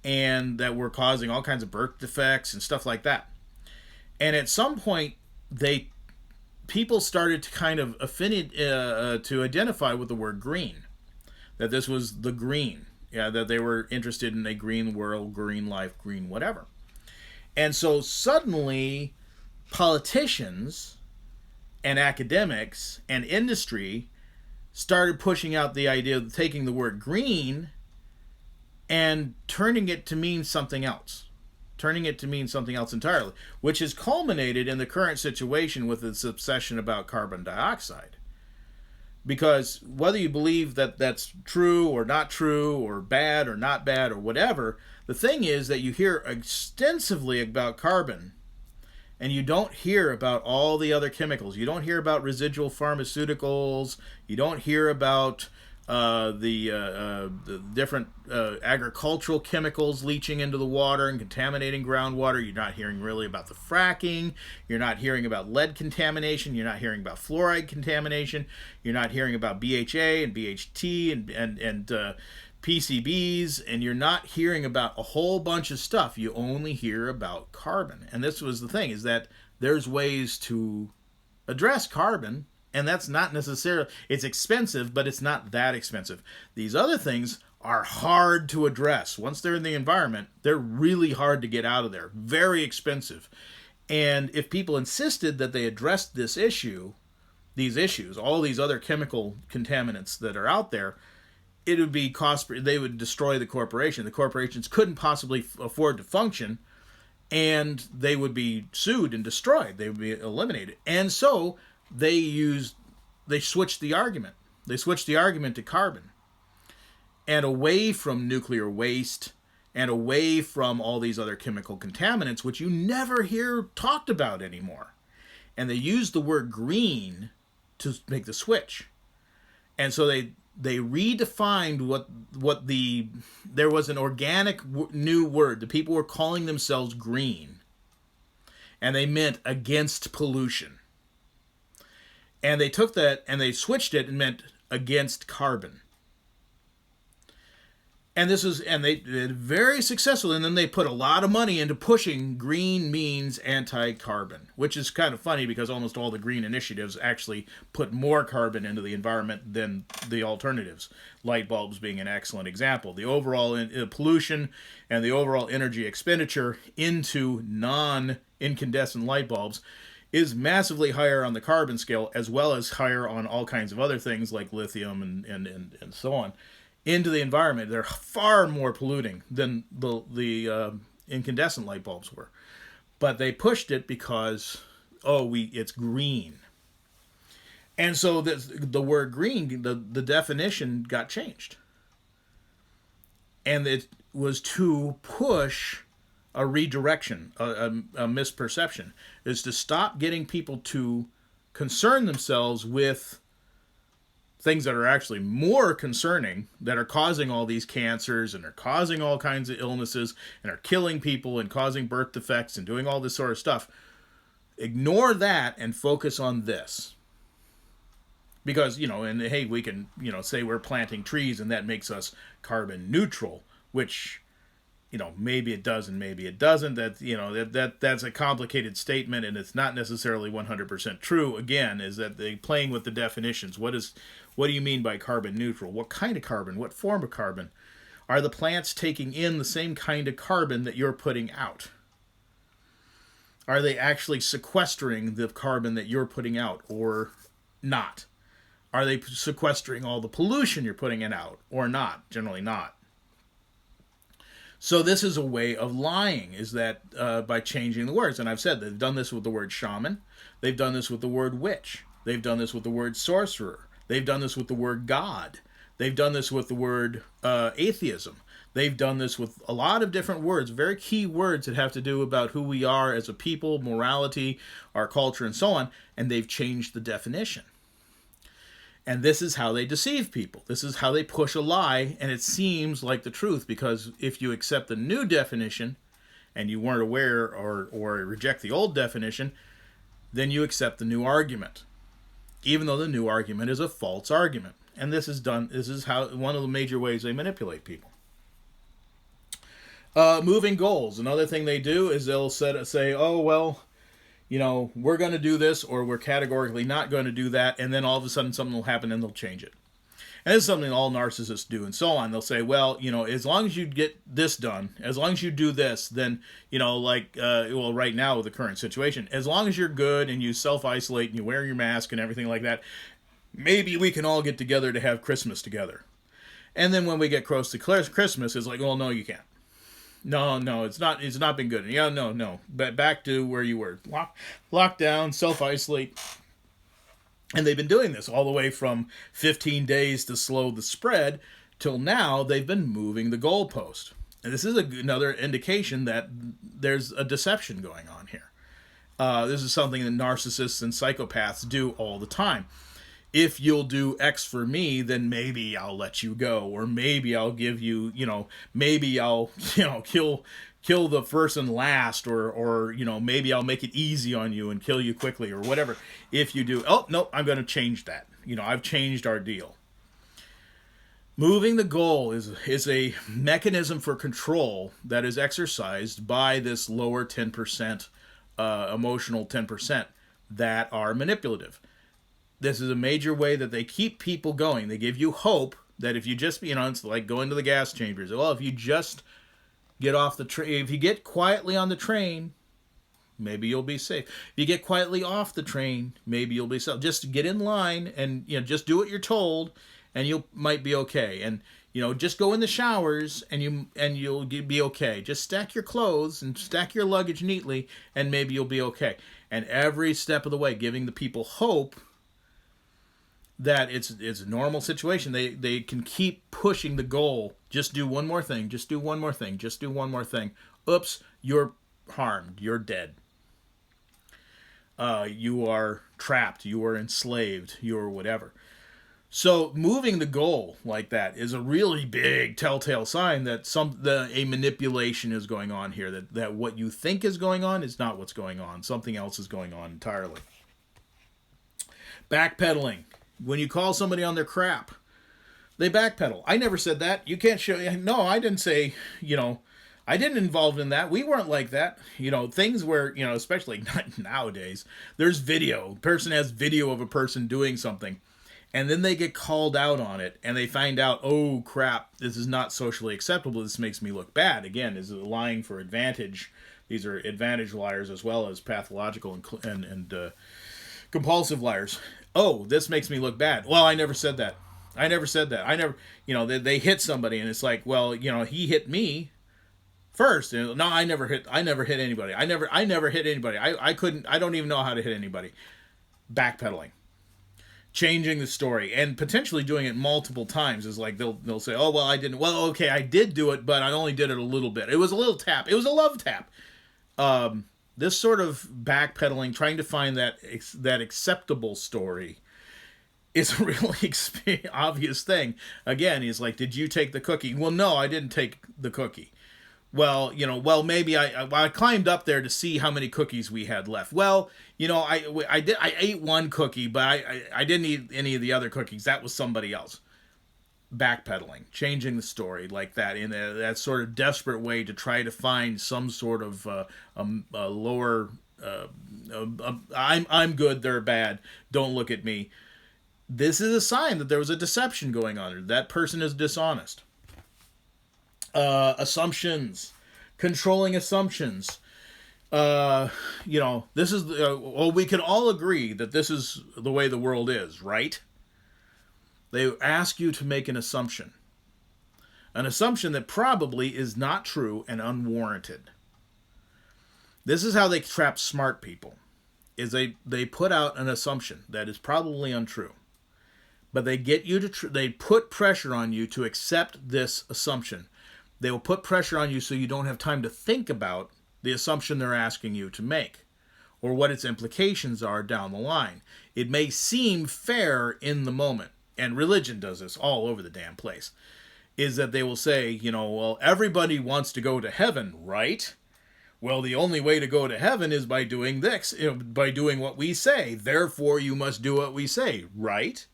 Speaker 1: and that were causing all kinds of birth defects and stuff like that. And at some point, people started to kind of to identify with the word green, that this was the green, that they were interested in a green world, green life, green whatever. And so suddenly politicians and academics and industry started pushing out the idea of taking the word green and turning it to mean something else. Turning it to mean something else entirely, which has culminated in the current situation with this obsession about carbon dioxide. Because whether you believe that that's true or not true, or bad or not bad, or whatever, the thing is that you hear extensively about carbon, and you don't hear about all the other chemicals. You don't hear about residual pharmaceuticals. You don't hear about the different agricultural chemicals leaching into the water and contaminating groundwater. You're not hearing really about the fracking. You're not hearing about lead contamination. You're not hearing about fluoride contamination. You're not hearing about BHA and BHT and PCBs, and you're not hearing about a whole bunch of stuff. You only hear about carbon. And this was the thing, is that there's ways to address carbon, and that's not necessarily, it's expensive, but it's not that expensive. These other things are hard to address. Once they're in the environment, they're really hard to get out of there. Very expensive. And if people insisted that they addressed this issue, these issues, all these other chemical contaminants that are out there, it would be they would destroy the corporation. The corporations couldn't possibly afford to function, and they would be sued and destroyed. They would be eliminated. And so they switched the argument. They switched the argument to carbon, and away from nuclear waste, and away from all these other chemical contaminants, which you never hear talked about anymore. And they used the word green to make the switch. And so they redefined there was an organic new word. The people were calling themselves green, and they meant against pollution. And they took that and they switched it and meant against carbon. And they did very successful. And then they put a lot of money into pushing green means anti-carbon, which is kind of funny because almost all the green initiatives actually put more carbon into the environment than the alternatives. Light bulbs being an excellent example. The overall pollution and the overall energy expenditure into non-incandescent light bulbs is massively higher on the carbon scale, as well as higher on all kinds of other things like lithium and so on. Into the environment, they're far more polluting than the incandescent light bulbs were. But they pushed it because, it's green. And so the word green, the definition got changed. And it was to push a redirection, a misperception, is to stop getting people to concern themselves with things that are actually more concerning, that are causing all these cancers and are causing all kinds of illnesses and are killing people and causing birth defects and doing all this sort of stuff. Ignore that and focus on this. Because, hey, we can, say we're planting trees and that makes us carbon neutral, which, maybe it does and maybe it doesn't. That's a complicated statement, and it's not necessarily 100% true. Again, is that they playing with the definitions. What do you mean by carbon neutral? What kind of carbon? What form of carbon? Are the plants taking in the same kind of carbon that you're putting out? Are they actually sequestering the carbon that you're putting out or not? Are they sequestering all the pollution you're putting in out or not? Generally not. So this is a way of lying, is that by changing the words. And I've said they've done this with the word shaman. They've done this with the word witch. They've done this with the word sorcerer. They've done this with the word God. They've done this with the word atheism. They've done this with a lot of different words, very key words that have to do about who we are as a people, morality, our culture, and so on. And they've changed the definition. And this is how they deceive people. This is how they push a lie, and it seems like the truth, because if you accept the new definition and you weren't aware or reject the old definition, then you accept the new argument, even though the new argument is a false argument. And this is how one of the major ways they manipulate people. Moving goals. Another thing they do is they'll say, oh, well, we're going to do this, or we're categorically not going to do that, and then all of a sudden something will happen and they'll change it. And this is something all narcissists do, and so on. They'll say, well, as long as you get this done, as long as you do this, then, right now with the current situation, as long as you're good and you self-isolate and you wear your mask and everything like that, maybe we can all get together to have Christmas together. And then when we get close to Christmas, it's like, well, no, you can't. No, it's not been good. Yeah, no. But back to where you were. Lockdown, self-isolate. And they've been doing this all the way from 15 days to slow the spread till now they've been moving the goalpost. And this is another indication that there's a deception going on here. This is something that narcissists and psychopaths do all the time. If you'll do X for me, then maybe I'll let you go, or maybe I'll give you, maybe I'll, kill the person last, or maybe I'll make it easy on you and kill you quickly, or whatever. If you do, oh no, I'm going to change that. I've changed our deal. Moving the goal is a mechanism for control that is exercised by this lower 10%, emotional 10% that are manipulative. This is a major way that they keep people going. They give you hope that if you just, it's like going to the gas chambers. Well, if you just get off the train, if you get quietly on the train, maybe you'll be safe. If you get quietly off the train, maybe you'll be safe. Just get in line and just do what you're told, and you might be okay. And just go in the showers and you'll be okay. Just stack your clothes and stack your luggage neatly, and maybe you'll be okay. And every step of the way, giving the people hope that it's a normal situation. They can keep pushing the goal. Just do one more thing. Just do one more thing. Just do one more thing. Oops, you're harmed. You're dead. You are trapped. You are enslaved. You are whatever. So moving the goal like that is a really big telltale sign that a manipulation is going on here. That what you think is going on is not what's going on. Something else is going on entirely. Backpedaling. When you call somebody on their crap, they backpedal. I never said that. You can't show. No, I didn't say. I didn't involve in that. We weren't like that. Things where especially not nowadays. There's video. Person has video of a person doing something. And then they get called out on it, and they find out, oh, crap, this is not socially acceptable. This makes me look bad. Again, is lying for advantage. These are advantage liars as well as pathological and compulsive liars. Oh, this makes me look bad. Well, I never said that. I never said that. I never, they hit somebody, and it's like, well, he hit me first. No, I never hit anybody. I never hit anybody. I don't even know how to hit anybody. Backpedaling. Changing the story and potentially doing it multiple times is like they'll say, oh, well, I didn't. Well, okay, I did do it, but I only did it a little bit. It was a little tap. It was a love tap. This sort of backpedaling, trying to find that acceptable story is a really obvious thing. Again, he's like, did you take the cookie? Well, no, I didn't take the cookie. Well, maybe I climbed up there to see how many cookies we had left. Well, I ate one cookie, but I didn't eat any of the other cookies. That was somebody else. Backpedaling, changing the story like that in that sort of desperate way to try to find some sort of a lower. I'm good, they're bad. Don't look at me. This is a sign that there was a deception going on. That person is dishonest. Assumptions, controlling assumptions. This is we can all agree that this is the way the world is, right? They ask you to make an assumption that probably is not true and unwarranted. This is how they trap smart people. Is they put out an assumption that is probably untrue, but they get you to they put pressure on you to accept this assumption. They will put pressure on you so you don't have time to think about the assumption they're asking you to make or what its implications are down the line. It may seem fair in the moment, and religion does this all over the damn place, is that they will say, well, everybody wants to go to heaven, right? Well, the only way to go to heaven is by doing this, by doing what we say. Therefore, you must do what we say, right?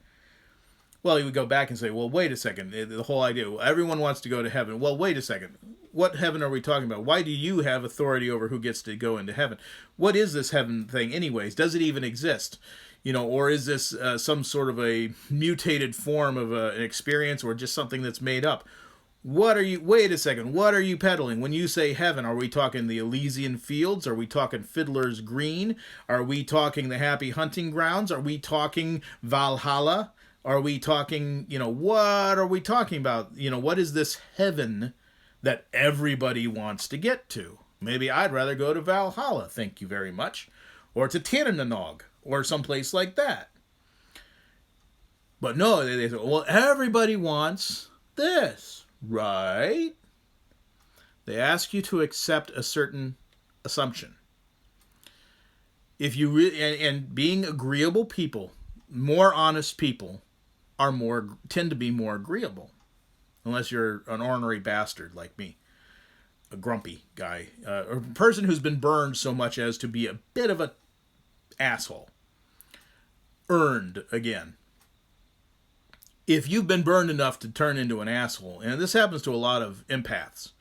Speaker 1: Well, you would go back and say, well, wait a second. The whole idea, everyone wants to go to heaven. Well, wait a second. What heaven are we talking about? Why do you have authority over who gets to go into heaven? What is this heaven thing anyways? Does it even exist? Or is this some sort of a mutated form of an experience or just something that's made up? Wait a second, what are you peddling? When you say heaven, are we talking the Elysian Fields? Are we talking Fiddler's Green? Are we talking the Happy Hunting Grounds? Are we talking Valhalla? Are we talking, what are we talking about? What is this heaven that everybody wants to get to? Maybe I'd rather go to Valhalla, thank you very much. Or to Tirnanog, or someplace like that. But no, they say, well, everybody wants this, right? They ask you to accept a certain assumption. If you really, and being agreeable people, more honest people, tend to be more agreeable, unless you're an ornery bastard like me, a grumpy guy, or a person who's been burned so much as to be a bit of a asshole. Earned again. If you've been burned enough to turn into an asshole, and this happens to a lot of empaths,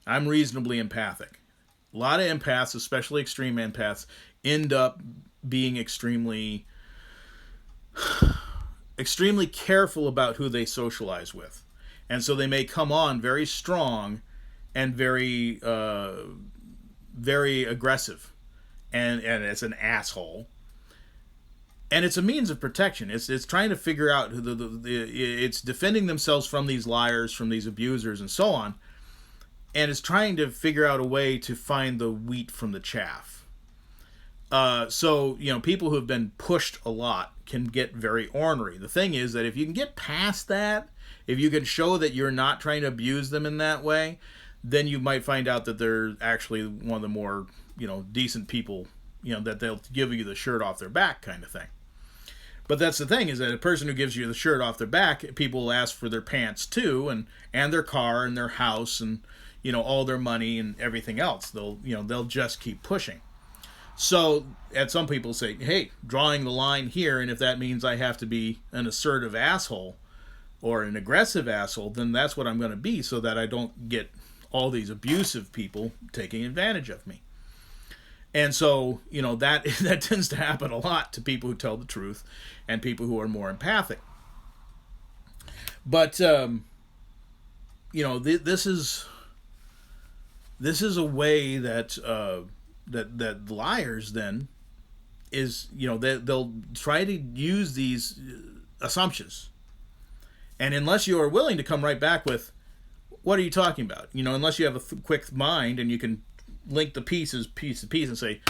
Speaker 1: I'm reasonably empathic. A lot of empaths, especially extreme empaths, end up being extremely careful about who they socialize with. And so they may come on very strong and very aggressive. And it's an asshole. And it's a means of protection. It's trying to figure out it's defending themselves from these liars, from these abusers, and so on. And it's trying to figure out a way to find the wheat from the chaff. So people who have been pushed a lot can get very ornery. The thing is that if you can get past that, if you can show that you're not trying to abuse them in that way, then you might find out that they're actually one of the more decent people. That they'll give you the shirt off their back kind of thing. But that's the thing, is that a person who gives you the shirt off their back, people will ask for their pants too, and their car and their house and all their money and everything else. They'll just keep pushing. So, and some people say, hey, drawing the line here, and if that means I have to be an assertive asshole or an aggressive asshole, then that's what I'm going to be, so that I don't get all these abusive people taking advantage of me. And so, that tends to happen a lot to people who tell the truth and people who are more empathic. But, this is a way that that liars then is, they'll try to use these assumptions. And unless you are willing to come right back with, what are you talking about? Unless you have a quick mind and you can link the pieces piece to piece and say,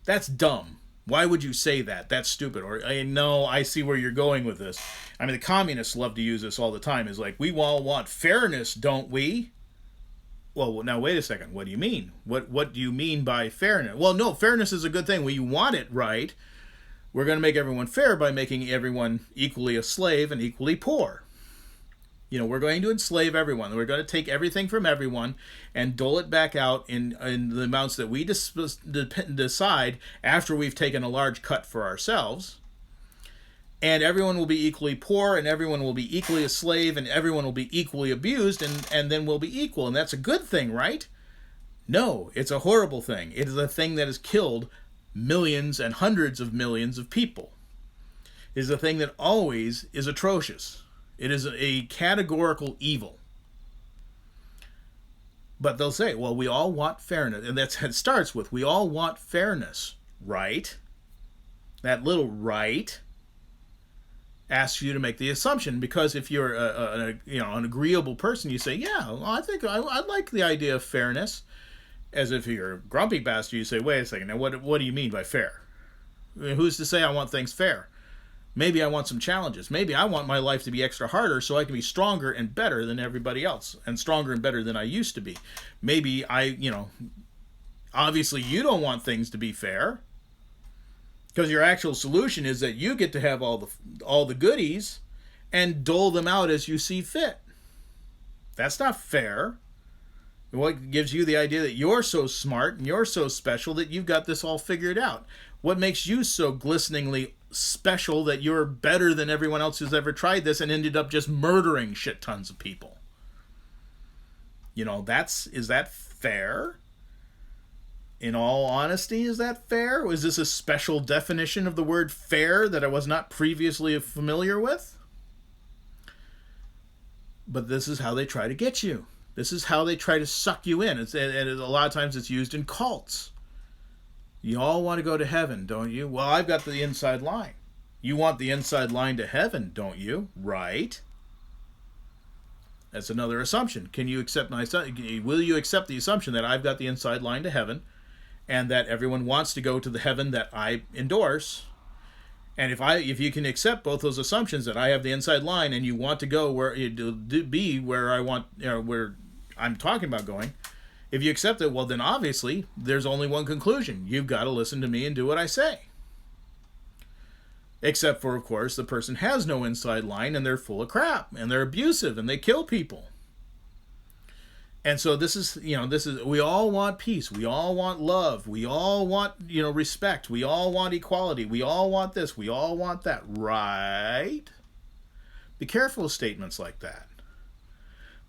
Speaker 1: that's dumb. Why would you say that? That's stupid. Or, no, I see where you're going with this. I mean, the communists love to use this all the time. It's like, we all want fairness, don't we? Well, now, wait a second. What do you mean? What do you mean by fairness? Well, no, fairness is a good thing. We want it right. We're going to make everyone fair by making everyone equally a slave and equally poor. We're going to enslave everyone. We're going to take everything from everyone and dole it back out in the amounts that we decide after we've taken a large cut for ourselves. And everyone will be equally poor, and everyone will be equally a slave, and everyone will be equally abused, and then we'll be equal. And that's a good thing, right? No, it's a horrible thing. It is a thing that has killed millions and hundreds of millions of people. It is a thing that always is atrocious. It is a categorical evil. But they'll say, well, we all want fairness. And it starts with, we all want fairness, right? That little right asks you to make the assumption, because if you're an agreeable person, you say, yeah, well, I think I like the idea of fairness. As if you're a grumpy bastard, you say, wait a second, now what do you mean by fair? I mean, who's to say I want things fair? Maybe I want some challenges. Maybe I want my life to be extra harder so I can be stronger and better than everybody else, and stronger and better than I used to be. Maybe obviously you don't want things to be fair, because your actual solution is that you get to have all the goodies and dole them out as you see fit. That's not fair. What gives you the idea that you're so smart and you're so special that you've got this all figured out? What makes you so glisteningly special that you're better than everyone else who's ever tried this and ended up just murdering shit tons of people? Is that fair? In all honesty, is that fair? Was this a special definition of the word fair that I was not previously familiar with? But this is how they try to get you. This is how they try to suck you in. And a lot of times it's used in cults. You all want to go to heaven, don't you? Well, I've got the inside line. You want the inside line to heaven, don't you? Right. That's another assumption. Can you accept will you accept the assumption that I've got the inside line to heaven, and that everyone wants to go to the heaven that I endorse, And if you can accept both those assumptions that I have the inside line and you want to go where be where I want, where I'm talking about going, if you accept it, well then obviously there's only one conclusion. You've got to listen to me and do what I say. Except for, of course, the person has no inside line and they're full of crap and they're abusive and they kill people. And so this is, we all want peace. We all want love. We all want, respect. We all want equality. We all want this. We all want that. Right? Be careful of statements like that.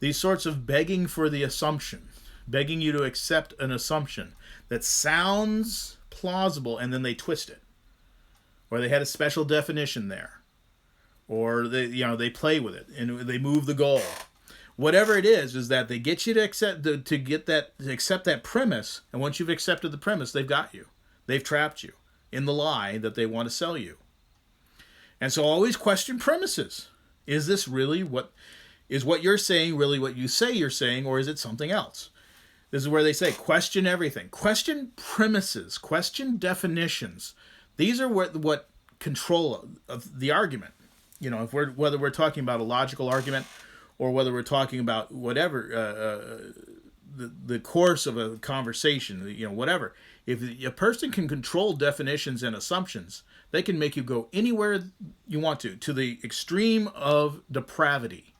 Speaker 1: These sorts of begging for the assumption, begging you to accept an assumption that sounds plausible and then they twist it. Or they had a special definition there. Or they play with it and they move the goal. Whatever it is that they get you to accept that premise, and once you've accepted the premise, they've got you. They've trapped you in the lie that they want to sell you. And so always question premises. Is this really what you're saying really what you say you're saying, or is it something else? This is where they say question everything. Question premises, question definitions. These are what control of the argument. Whether we're talking about a logical argument or whether we're talking about whatever, the course of a conversation, whatever. If a person can control definitions and assumptions, they can make you go anywhere you want to the extreme of depravity,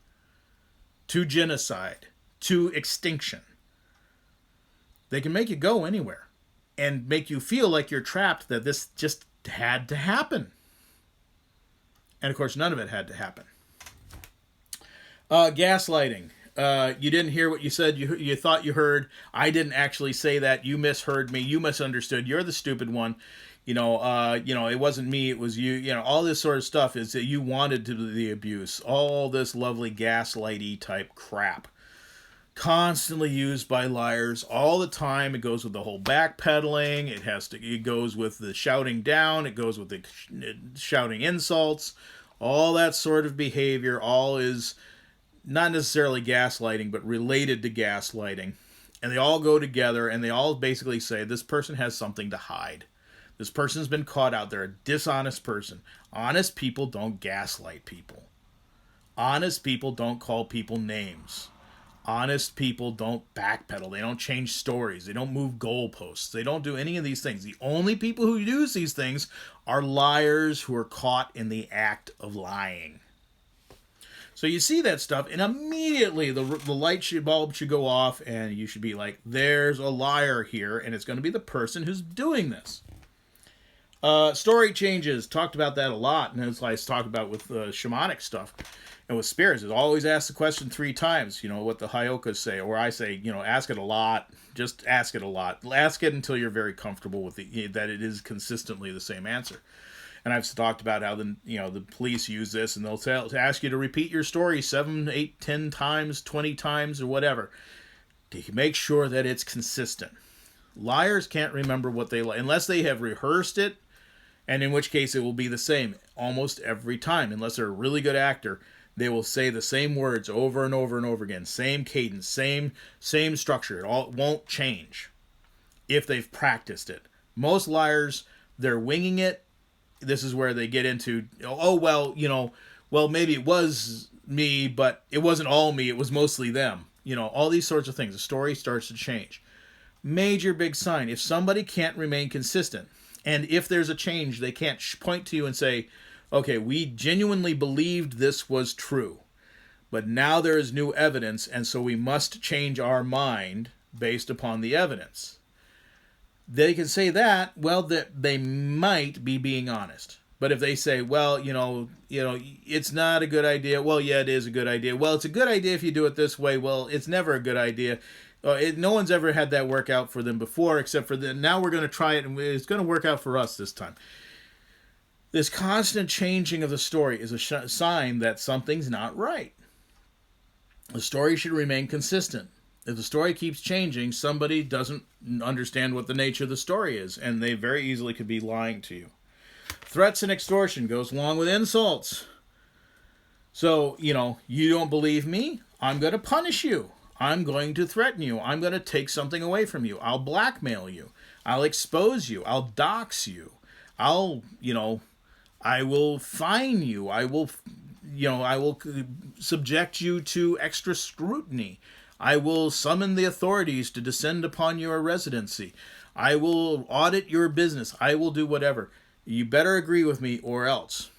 Speaker 1: to genocide, to extinction. They can make you go anywhere and make you feel like you're trapped, that this just had to happen. And of course, none of it had to happen. Gaslighting. You didn't hear what you said. You thought you heard. I didn't actually say that. You misheard me. You misunderstood. You're the stupid one. It wasn't me. It was you. All this sort of stuff is that you wanted to do the abuse. All this lovely gaslighty type crap. Constantly used by liars all the time. It goes with the whole backpedaling. It goes with the shouting down. It goes with the shouting insults. All that sort of behavior. All is not necessarily gaslighting, but related to gaslighting. And they all go together, and they all basically say this person has something to hide. This person's been caught out. They're a dishonest person. Honest people don't gaslight people. Honest people don't call people names. Honest people don't backpedal. They don't change stories. They don't move goalposts. They don't do any of these things. The only people who use these things are liars who are caught in the act of lying. So you see that stuff, and immediately the bulb should go off, and you should be like, there's a liar here, and it's going to be the person who's doing this. Story changes. Talked about that a lot, and as I talked about with shamanic stuff. And with spirits, it's always ask the question 3 times, what the Hyokas say. Or I say, ask it a lot. Just ask it a lot. Ask it until you're very comfortable with that it is consistently the same answer. And I've talked about how the police use this, and they'll ask you to repeat your story 7, 8, 10 times, 20 times, or whatever, to make sure that it's consistent. Liars can't remember what they like unless they have rehearsed it, and in which case it will be the same almost every time. Unless they're a really good actor, they will say the same words over and over and over again, same cadence, same structure. It won't change if they've practiced it. Most liars, they're winging it. This is where they get into, maybe it was me, but it wasn't all me. It was mostly them. All these sorts of things. The story starts to change. Major big sign. If somebody can't remain consistent, and if there's a change, they can't point to you and say, okay, we genuinely believed this was true, but now there is new evidence, and so we must change our mind based upon the evidence. They can say that, that they might be being honest. But if they say, it's not a good idea. Well, yeah, it is a good idea. Well, it's a good idea if you do it this way. Well, it's never a good idea. No one's ever had that work out for them before, except for now we're going to try it, and it's going to work out for us this time. This constant changing of the story is a sign that something's not right. The story should remain consistent. If the story keeps changing, somebody doesn't understand what the nature of the story is, and they very easily could be lying to you. Threats and extortion goes along with insults. So, you don't believe me? I'm going to punish you. I'm going to threaten you. I'm going to take something away from you. I'll blackmail you. I'll expose you. I'll dox you. I'll I will fine you. I will subject you to extra scrutiny. I will summon the authorities to descend upon your residency. I will audit your business. I will do whatever. You better agree with me or else.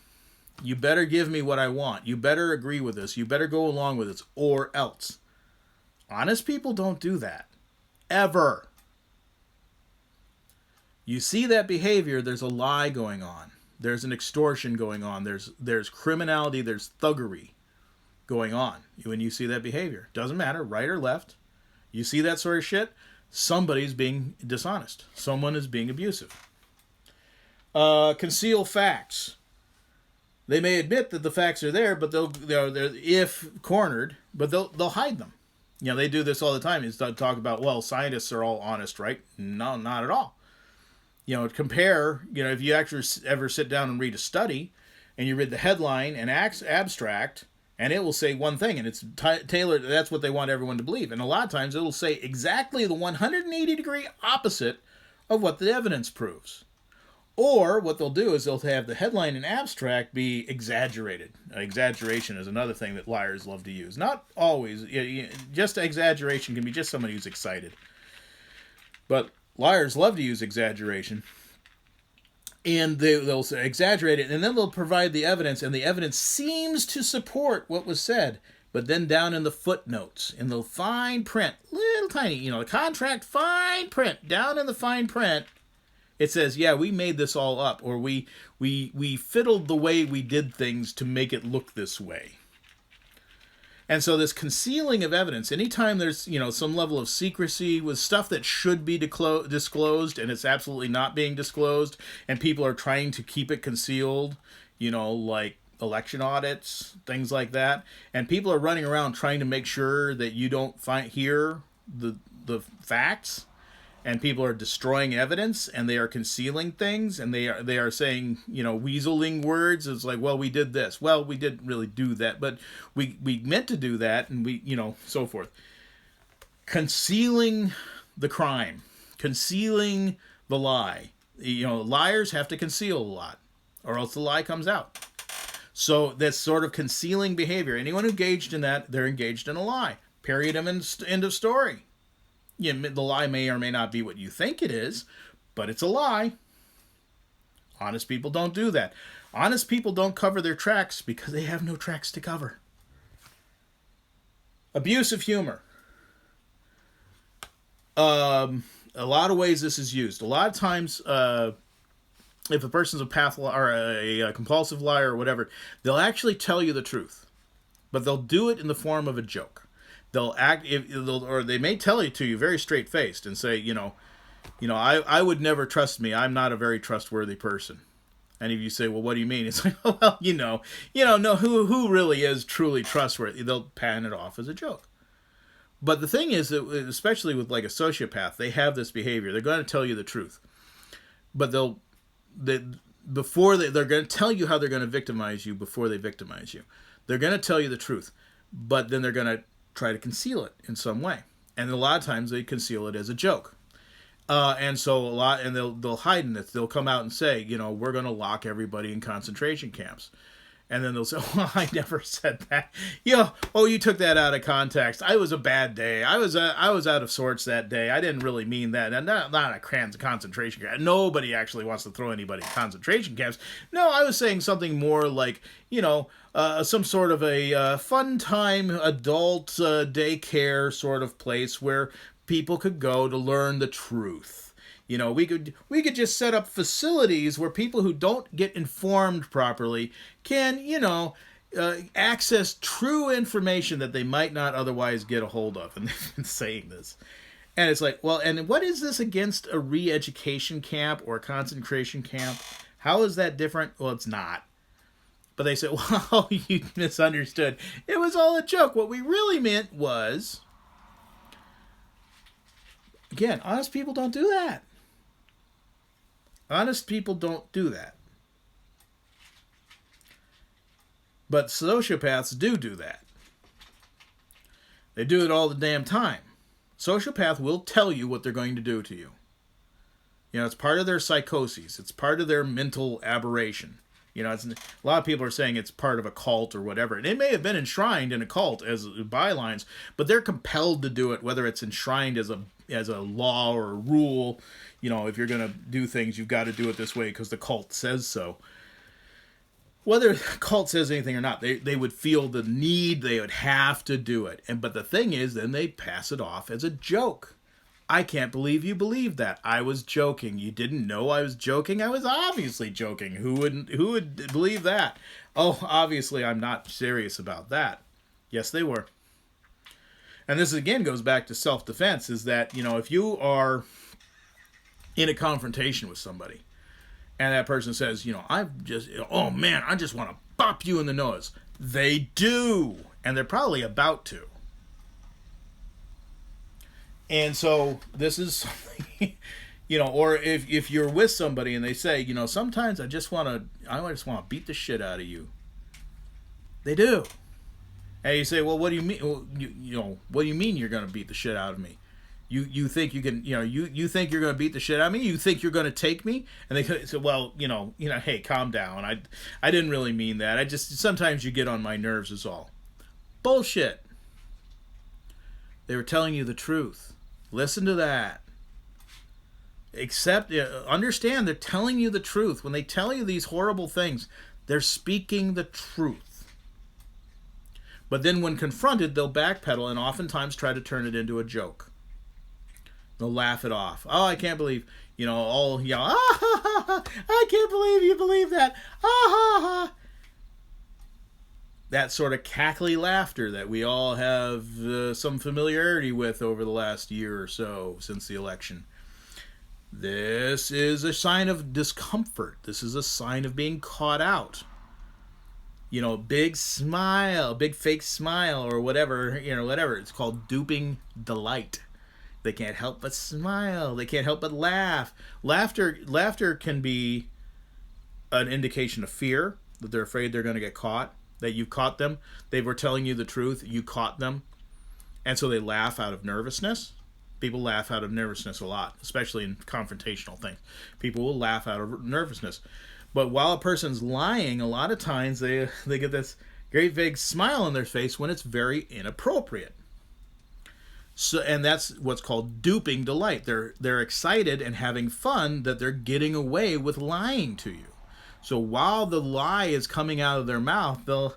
Speaker 1: You better give me what I want. You better agree with this. You better go along with this or else. Honest people don't do that. Ever. You see that behavior, there's a lie going on. There's an extortion going on. There's criminality, there's thuggery going on when you see that behavior. Doesn't matter, right or left. You see that sort of shit, somebody's being dishonest. Someone is being abusive. Conceal facts. They may admit that the facts are there, but they're if cornered, but they'll hide them. They do this all the time. Is talk about, well, scientists are all honest, right? No, not at all. Compare, if you actually ever sit down and read a study and you read the headline and abstract, and it will say one thing, and it's tailored, that's what they want everyone to believe. And a lot of times it'll say exactly the 180-degree opposite of what the evidence proves. Or what they'll do is they'll have the headline and abstract be exaggerated. Exaggeration is another thing that liars love to use. Not always. Just exaggeration can be just somebody who's excited. But liars love to use exaggeration. And they'll exaggerate it, and then they'll provide the evidence, and the evidence seems to support what was said. But then down in the footnotes, in the fine print, little tiny, the contract fine print, down in the fine print, it says, yeah, we made this all up, or we fiddled the way we did things to make it look this way. And so this concealing of evidence, anytime there's, some level of secrecy with stuff that should be disclosed and it's absolutely not being disclosed, and people are trying to keep it concealed, like election audits, things like that, and people are running around trying to make sure that you don't hear the facts, and people are destroying evidence, and they are concealing things, and they are saying, weaseling words. It's like, well, we did this. Well, we didn't really do that, but we meant to do that, and we, so forth. Concealing the crime. Concealing the lie. Liars have to conceal a lot, or else the lie comes out. So that's sort of concealing behavior. Anyone engaged in that, they're engaged in a lie. Period. End of story. The lie may or may not be what you think it is, but it's a lie. Honest people don't do that. Honest people don't cover their tracks because they have no tracks to cover. Abusive humor. A lot of ways this is used. A lot of times, if a person's a compulsive liar or whatever, they'll actually tell you the truth, but they'll do it in the form of a joke. They'll act, or they may tell it to you very straight-faced and say, I would never trust me. I'm not a very trustworthy person. And if you say, well, what do you mean? It's like, well, no, who really is truly trustworthy? They'll pan it off as a joke. But the thing is that, especially with like a sociopath, they have this behavior. They're going to tell you the truth, but they're going to tell you how they're going to victimize you before they victimize you. They're going to tell you the truth, but then they're going to try to conceal it in some way, and a lot of times they conceal it as a joke, and they'll hide in it. They'll come out and say, we're going to lock everybody in concentration camps, and then they'll say, well, I never said that. You took that out of context. I was a bad day. I was out of sorts that day. I didn't really mean that. And not a concentration camp. Nobody actually wants to throw anybody in concentration camps. No, I was saying something more like, some sort of a fun time adult daycare sort of place where people could go to learn the truth. We could just set up facilities where people who don't get informed properly can, access true information that they might not otherwise get a hold of. And they've been saying this. And it's like, well, and what is this against a re-education camp or a concentration camp? How is that different? Well, it's not. But they said, well, you misunderstood. It was all a joke. What we really meant was, again, honest people don't do that. Honest people don't do that. But sociopaths do that. They do it all the damn time. Sociopath will tell you what they're going to do to you. It's part of their psychoses. It's part of their mental aberration. It's, a lot of people are saying it's part of a cult or whatever. And it may have been enshrined in a cult as bylines, but they're compelled to do it, whether it's enshrined as a law or a rule. If you're going to do things, you've got to do it this way because the cult says so. Whether the cult says anything or not, they would feel the need, they would have to do it. But the thing is, then they pass it off as a joke. I can't believe you believed that. I was joking. You didn't know I was joking? I was obviously joking. Who would believe that? Oh, obviously I'm not serious about that. Yes, they were. And this again goes back to self-defense, is that, if you are in a confrontation with somebody, and that person says, oh man, I just want to bop you in the nose. They do. And they're probably about to. And so this is something, or if you're with somebody and they say, sometimes I just want to beat the shit out of you. They do. And you say, well, what do you mean? Well, what do you mean you're going to beat the shit out of me? You think you can, you think you're going to beat the shit out of me? You think you're going to take me? And they say, well, hey, calm down. I didn't really mean that. Sometimes you get on my nerves is all. Bullshit. They were telling you the truth. Listen to that. Understand they're telling you the truth. When they tell you these horrible things, they're speaking the truth. But then when confronted, they'll backpedal and oftentimes try to turn it into a joke. They'll laugh it off. Oh, I can't believe, all yell, ah, ha, ha, ha, I can't believe you believe that. Ah, ha, ha. That sort of cackly laughter that we all have some familiarity with over the last year or so since the election. This is a sign of discomfort. This is a sign of being caught out. Big smile, big fake smile or whatever, whatever. It's called duping delight. They can't help but smile. They can't help but laugh. Laughter can be an indication of fear, that they're afraid they're going to get caught, that you caught them. They were telling you the truth. You caught them. And so they laugh out of nervousness. People laugh out of nervousness a lot, especially in confrontational things. People will laugh out of nervousness. But while a person's lying, a lot of times they get this great big smile on their face when it's very inappropriate. So, and that's what's called duping delight. They're excited and having fun that they're getting away with lying to you. So while the lie is coming out of their mouth, they'll,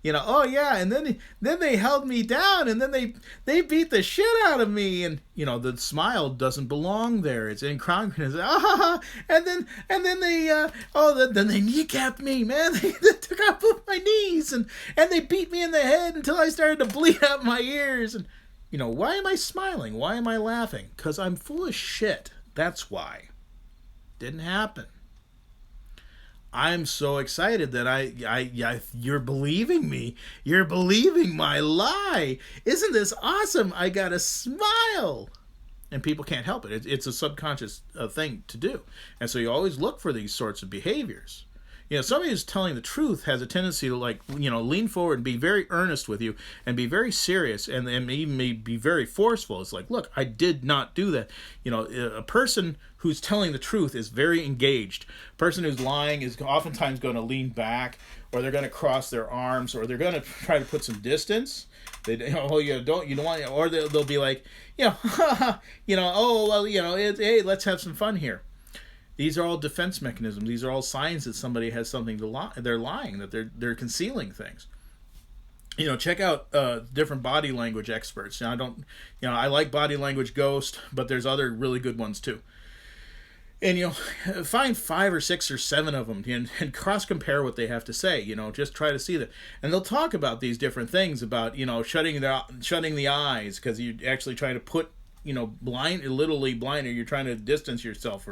Speaker 1: oh yeah, and then they held me down, and then they beat the shit out of me, and the smile doesn't belong there. It's incongruous. And then they kneecapped me, man. They took out both my knees, and they beat me in the head until I started to bleed out my ears. And why am I smiling? Why am I laughing? Because I'm full of shit. That's why. Didn't happen. I'm so excited that you're believing me. You're believing my lie. Isn't this awesome? I got a smile. And people can't help it. It's a subconscious thing to do. And so you always look for these sorts of behaviors. Somebody who's telling the truth has a tendency to lean forward and be very earnest with you and be very serious and even be very forceful. It's like, look, I did not do that. A person who's telling the truth is very engaged. A person who's lying is oftentimes going to lean back, or they're going to cross their arms, or they're going to try to put some distance. You don't want, or they'll be like, oh well, hey, let's have some fun here. These are all defense mechanisms. These are all signs that somebody has something to lie. They're lying, that they're concealing things. Check out different body language experts. I like Body Language Ghost, but there's other really good ones too. And find 5 or 6 or 7 of them and cross compare what they have to say. Just try to see that, and they'll talk about these different things about shutting the eyes because you actually try to put literally blind, or you're trying to distance yourself,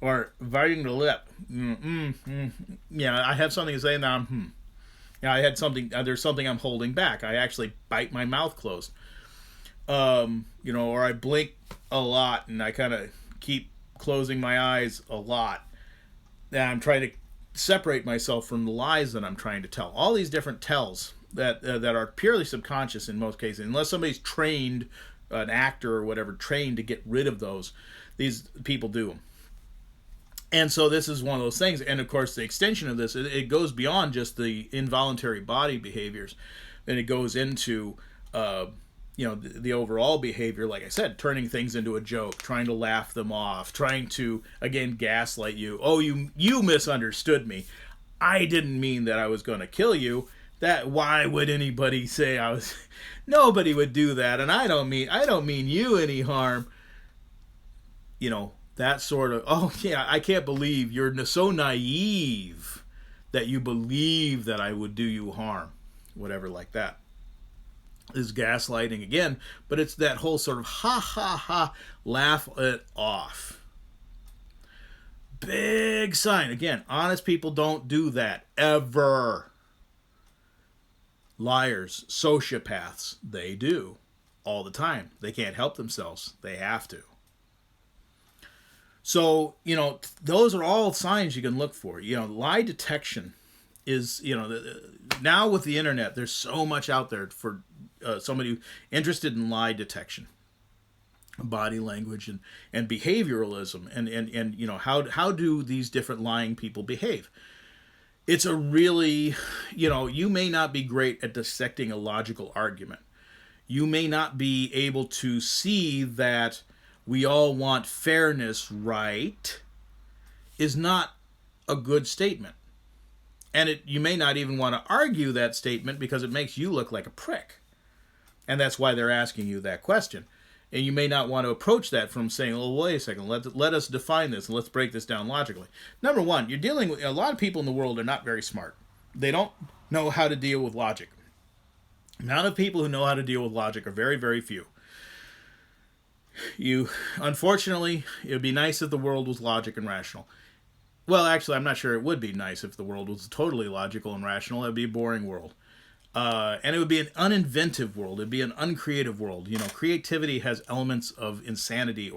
Speaker 1: or biting the lip. I have something to say now. I had something. There's something I'm holding back. I actually bite my mouth closed. Or I blink a lot and I kind of keep closing my eyes a lot. And I'm trying to separate myself from the lies that I'm trying to tell. All these different tells that are purely subconscious in most cases, unless somebody's trained, an actor or whatever, trained to get rid of those. These people do them. And so this is one of those things. And of course, the extension of this, it goes beyond just the involuntary body behaviors. And it goes into, the overall behavior, like I said, turning things into a joke, trying to laugh them off, trying to, again, gaslight you. Oh, you misunderstood me. I didn't mean that I was going to kill you. Why would anybody say I was? Nobody would do that, and I don't mean you any harm. That sort of, oh yeah, I can't believe you're so naive that you believe that I would do you harm, whatever like that. Is gaslighting again, but it's that whole sort of ha ha ha, laugh it off. Big sign. Again, honest people don't do that ever. Liars, sociopaths, they do all the time. They can't help themselves. They have to. So, those are all signs you can look for. Lie detection is, now with the internet, there's so much out there for somebody interested in lie detection, body language and behavioralism, and how do these different lying people behave. It's a really, you may not be great at dissecting a logical argument. You may not be able to see that we all want fairness, right, is not a good statement. And you may not even want to argue that statement because it makes you look like a prick. And that's why they're asking you that question. And you may not want to approach that from saying, oh, wait a second, let us define this and let's break this down logically. Number one, you're dealing with a lot of people in the world are not very smart. They don't know how to deal with logic. The amount of people who know how to deal with logic are very, very few. Unfortunately, it would be nice if the world was logic and rational. Well, actually, I'm not sure it would be nice if the world was totally logical and rational. It would be a boring world. And it would be an uninventive world. It would be an uncreative world. Creativity has elements of insanity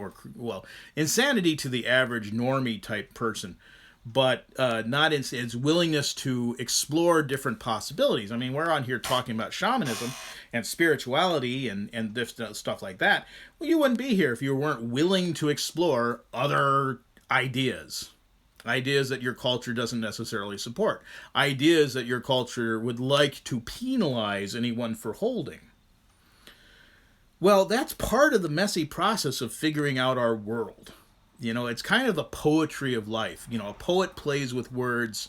Speaker 1: insanity to the average normie type person, but not its willingness to explore different possibilities. I mean, we're on here talking about shamanism and spirituality and this stuff like that. Well, you wouldn't be here if you weren't willing to explore other ideas. Ideas that your culture doesn't necessarily support. Ideas that your culture would like to penalize anyone for holding. Well, that's part of the messy process of figuring out our world. It's kind of the poetry of life. A poet plays with words,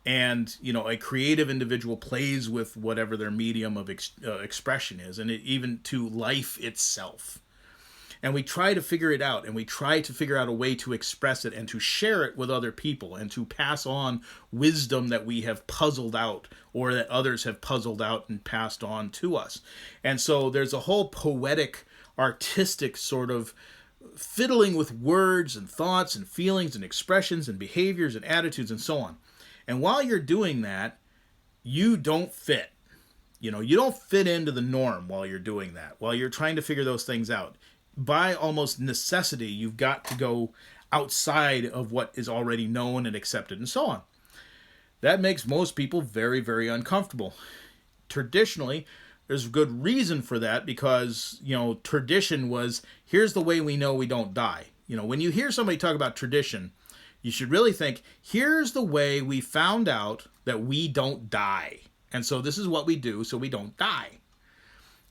Speaker 1: and, a creative individual plays with whatever their medium of expression is, and even to life itself. And we try to figure it out, and we try to figure out a way to express it and to share it with other people and to pass on wisdom that we have puzzled out or that others have puzzled out and passed on to us. And so there's a whole poetic, artistic sort of fiddling with words and thoughts and feelings and expressions and behaviors and attitudes and so on. And while you're doing that, you don't fit. You don't fit into the norm while you're doing that, while you're trying to figure those things out. By almost necessity, you've got to go outside of what is already known and accepted and so on. That makes most people very, very uncomfortable. Traditionally, there's good reason for that because, tradition was, here's the way we know we don't die. When you hear somebody talk about tradition, you should really think, here's the way we found out that we don't die. And so this is what we do so we don't die.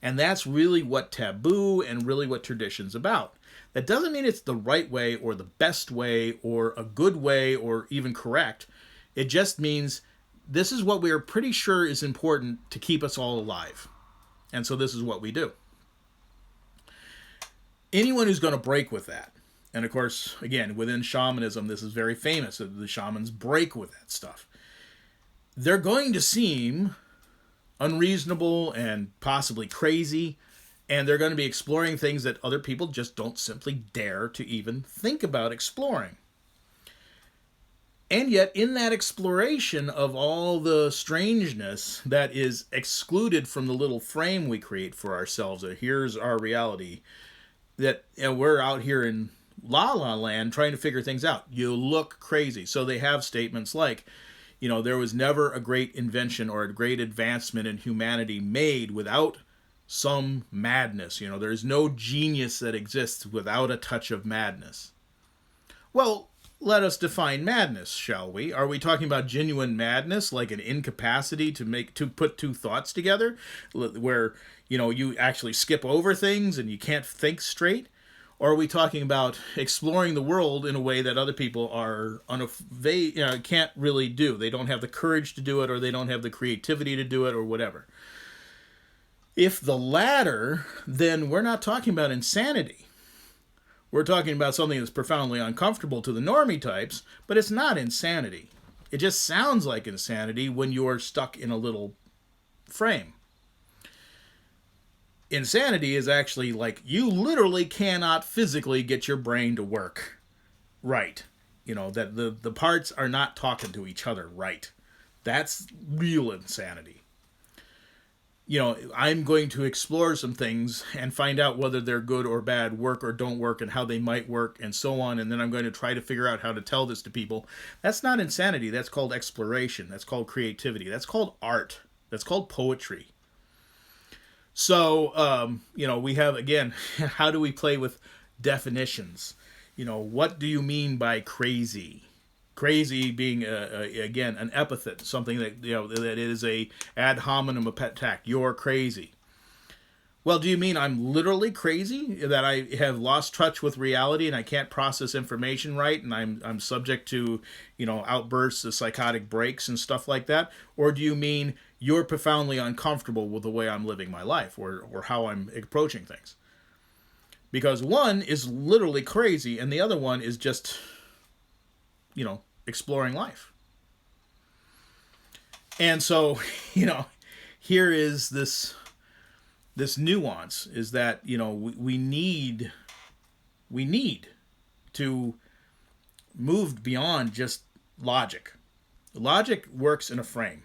Speaker 1: And that's really what taboo and really what tradition's about. That doesn't mean it's the right way or the best way or a good way or even correct. It just means this is what we are pretty sure is important to keep us all alive. And so this is what we do. Anyone who's going to break with that, and of course, again, within shamanism, this is very famous, that the shamans break with that stuff. They're going to seem unreasonable and possibly crazy, and they're going to be exploring things that other people just don't simply dare to even think about exploring. And yet, in that exploration of all the strangeness that is excluded from the little frame we create for ourselves, that here's our reality, that we're out here in La La Land trying to figure things out. You look crazy. So they have statements like, there was never a great invention or a great advancement in humanity made without some madness. There's no genius that exists without a touch of madness. Well, let us define madness, shall we? Are we talking about genuine madness, like an incapacity to put two thoughts together, where you actually skip over things and you can't think straight? Or are we talking about exploring the world in a way that other people can't really do? They don't have the courage to do it, or they don't have the creativity to do it, or whatever. If the latter, then we're not talking about insanity. We're talking about something that's profoundly uncomfortable to the normie types, but it's not insanity. It just sounds like insanity when you're stuck in a little frame. Insanity is actually like you literally cannot physically get your brain to work right. That the parts are not talking to each other right. That's real insanity. I'm going to explore some things and find out whether they're good or bad, work or don't work, and how they might work, and so on. And then I'm going to try to figure out how to tell this to people. That's not insanity. That's called exploration. That's called creativity. That's called art. That's called poetry. So, we have, again, how do we play with definitions? What do you mean by crazy? Crazy being, again, an epithet, something that, that is a ad hominem attack. You're crazy. Well, do you mean I'm literally crazy? That I have lost touch with reality and I can't process information right, and I'm subject to, outbursts of psychotic breaks and stuff like that? Or do you mean you're profoundly uncomfortable with the way I'm living my life, or how I'm approaching things? Because one is literally crazy and the other one is just, exploring life. And so, here is this nuance, is that, we need to move beyond just logic. Logic works in a frame.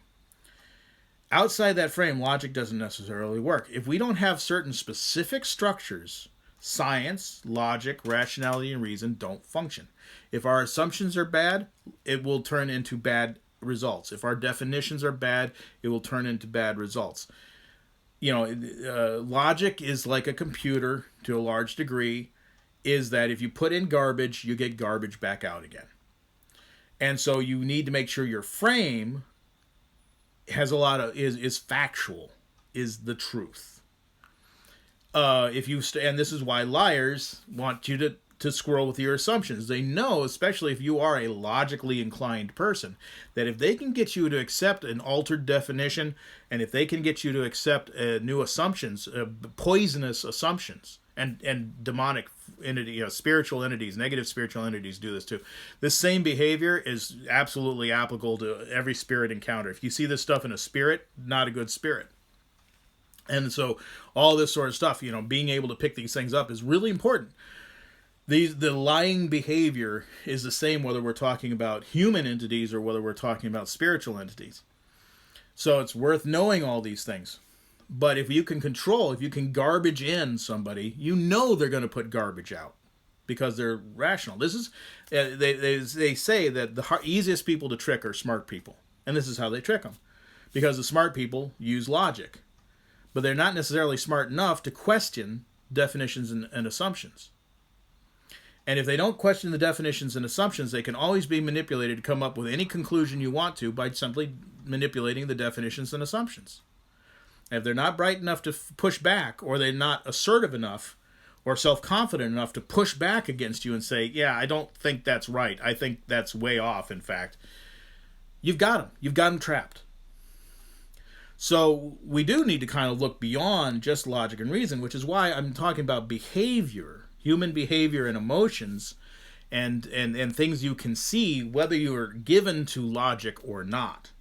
Speaker 1: Outside that frame, logic doesn't necessarily work. If we don't have certain specific structures, science, logic, rationality, and reason don't function. If our assumptions are bad, it will turn into bad results. If our definitions are bad, it will turn into bad results. Logic is like a computer to a large degree, is that if you put in garbage, you get garbage back out again. And so you need to make sure your frame has is factual, is the truth. And this is why liars want you to squirrel with your assumptions. They know, especially if you are a logically inclined person, that if they can get you to accept an altered definition, and if they can get you to accept new assumptions, poisonous assumptions, and demonic entity, spiritual entities, negative spiritual entities do this too. This same behavior is absolutely applicable to every spirit encounter. If you see this stuff in a spirit, not a good spirit. And so all this sort of stuff, being able to pick these things up is really important. The lying behavior is the same whether we're talking about human entities or whether we're talking about spiritual entities. So it's worth knowing all these things. But if you can garbage in somebody, they're going to put garbage out because they're rational. This is, they say that the easiest people to trick are smart people. And this is how they trick them. Because the smart people use logic. But they're not necessarily smart enough to question definitions and assumptions. And if they don't question the definitions and assumptions, they can always be manipulated to come up with any conclusion you want to by simply manipulating the definitions and assumptions. And if they're not bright enough to push back, or they're not assertive enough or self-confident enough to push back against you and say, yeah, I don't think that's right. I think that's way off, in fact. You've got them. You've got them trapped. So we do need to kind of look beyond just logic and reason, which is why I'm talking about behavior, human behavior and emotions, and things you can see, whether you are given to logic or not.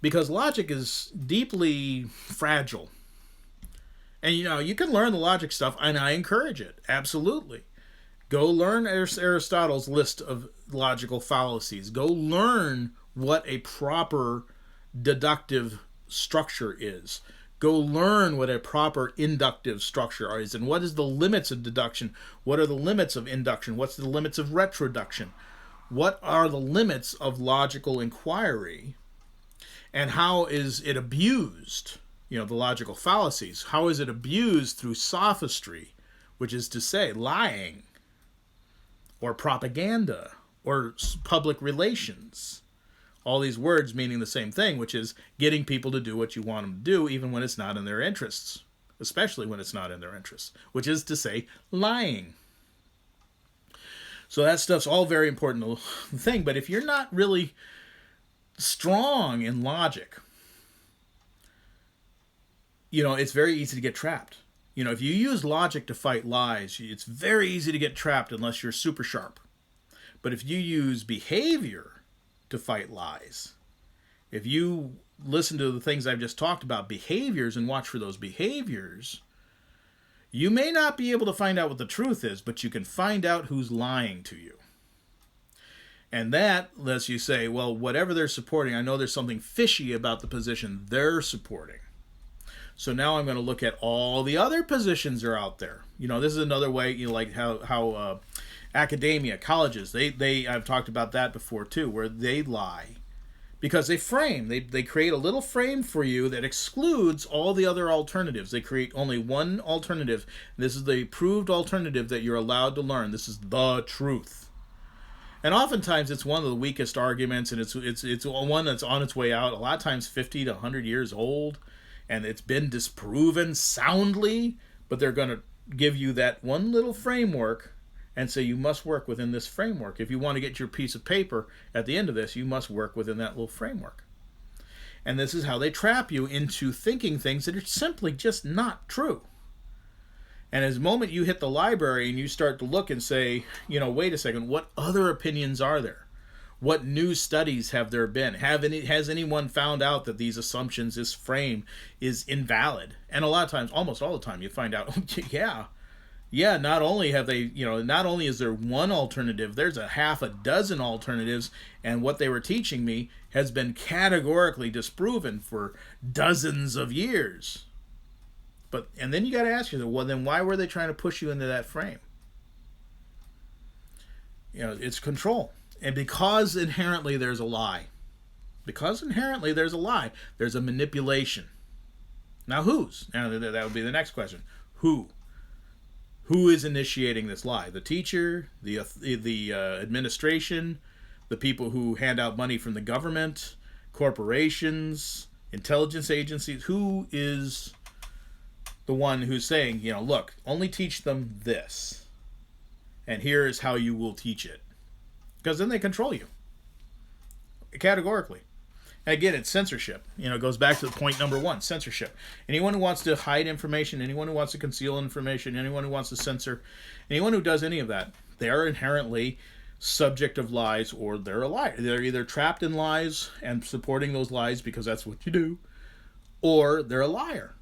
Speaker 1: Because logic is deeply fragile. And, you can learn the logic stuff, and I encourage it. Absolutely. Go learn Aristotle's list of logical fallacies. Go learn what a proper deductive structure is. Go learn what a proper inductive structure is, and what is the limits of deduction. What are the limits of induction? What's the limits of retroduction? What are the limits of logical inquiry? And how is it abused? The logical fallacies. How is it abused through sophistry, which is to say lying, or propaganda, or public relations. All these words meaning the same thing, which is getting people to do what you want them to do, even when it's not in their interests, especially when it's not in their interests, which is to say, lying. So that stuff's all very important thing, but if you're not really strong in logic, it's very easy to get trapped. If you use logic to fight lies, it's very easy to get trapped unless you're super sharp. But if you use behavior to fight lies, if you listen to the things I've just talked about, behaviors, and watch for those behaviors, you may not be able to find out what the truth is, but you can find out who's lying to you. And that lets you say, well, whatever they're supporting, I know there's something fishy about the position they're supporting. So now I'm going to look at all the other positions that are out there. This is another way, like how academia, colleges, I've talked about that before too, where they lie. Because they frame, they create a little frame for you that excludes all the other alternatives. They create only one alternative. This is the proved alternative that you're allowed to learn. This is the truth. And oftentimes it's one of the weakest arguments, and it's one that's on its way out. A lot of times 50 to 100 years old, and it's been disproven soundly, but they're going to give you that one little framework and say you must work within this framework. If you want to get your piece of paper at the end of this, you must work within that little framework. And this is how they trap you into thinking things that are simply just not true. And as the moment you hit the library and you start to look and say, wait a second, what other opinions are there? What new studies have there been? Has anyone found out that these assumptions, this frame, is invalid? And a lot of times, almost all the time, you find out, yeah, not only is there one alternative, there's a half a dozen alternatives, and what they were teaching me has been categorically disproven for dozens of years. And then you got to ask yourself, well, then why were they trying to push you into that frame? It's control. And because inherently there's a lie. There's a manipulation. Now whose? Now that would be the next question. Who? Who is initiating this lie? The teacher, the administration, the people who hand out money from the government, corporations, intelligence agencies. Who is the one who's saying, look, only teach them this, and here is how you will teach it? Because then they control you, categorically. And again, it's censorship. It goes back to the point number one, censorship. Anyone who wants to hide information, anyone who wants to conceal information, anyone who wants to censor, anyone who does any of that, they are inherently subject of lies, or they're a liar. They're either trapped in lies and supporting those lies because that's what you do, or they're a liar.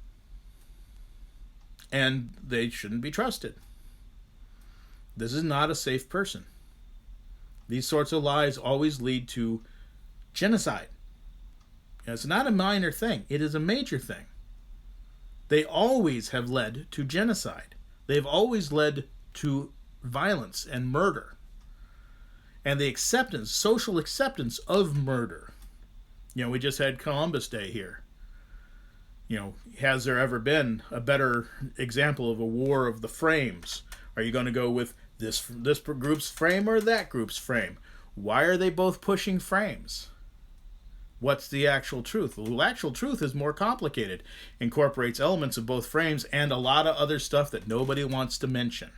Speaker 1: And they shouldn't be trusted. This is not a safe person. These sorts of lies always lead to genocide. It's not a minor thing. It is a major thing. They always have led to genocide. They've always led to violence and murder. And the social acceptance of murder. We just had Columbus Day here. Has there ever been a better example of a war of the frames? Are you going to go with this group's frame or that group's frame? Why are they both pushing frames? What's the actual truth? The actual truth is more complicated. Incorporates elements of both frames and a lot of other stuff that nobody wants to mention.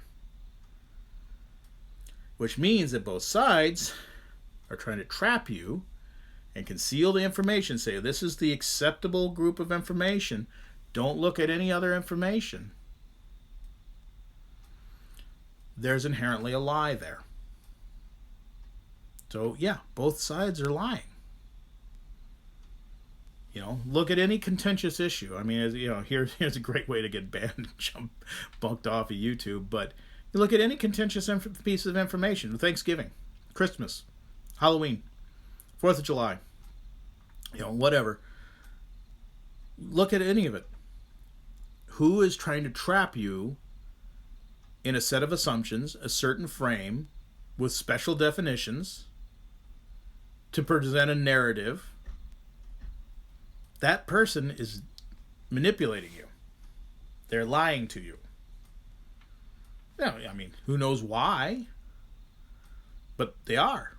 Speaker 1: Which means that both sides are trying to trap you and conceal the information. Say, this is the acceptable group of information. Don't look at any other information. There's inherently a lie there. So, yeah, both sides are lying. Look at any contentious issue. I mean, here's a great way to get banned and bunked off of YouTube. But you look at any contentious piece of information. Thanksgiving, Christmas, Halloween, 4th of July, whatever. Look at any of it. Who is trying to trap you in a set of assumptions, a certain frame, with special definitions, to present a narrative? That person is manipulating you. They're lying to you. I mean, who knows why? but they are.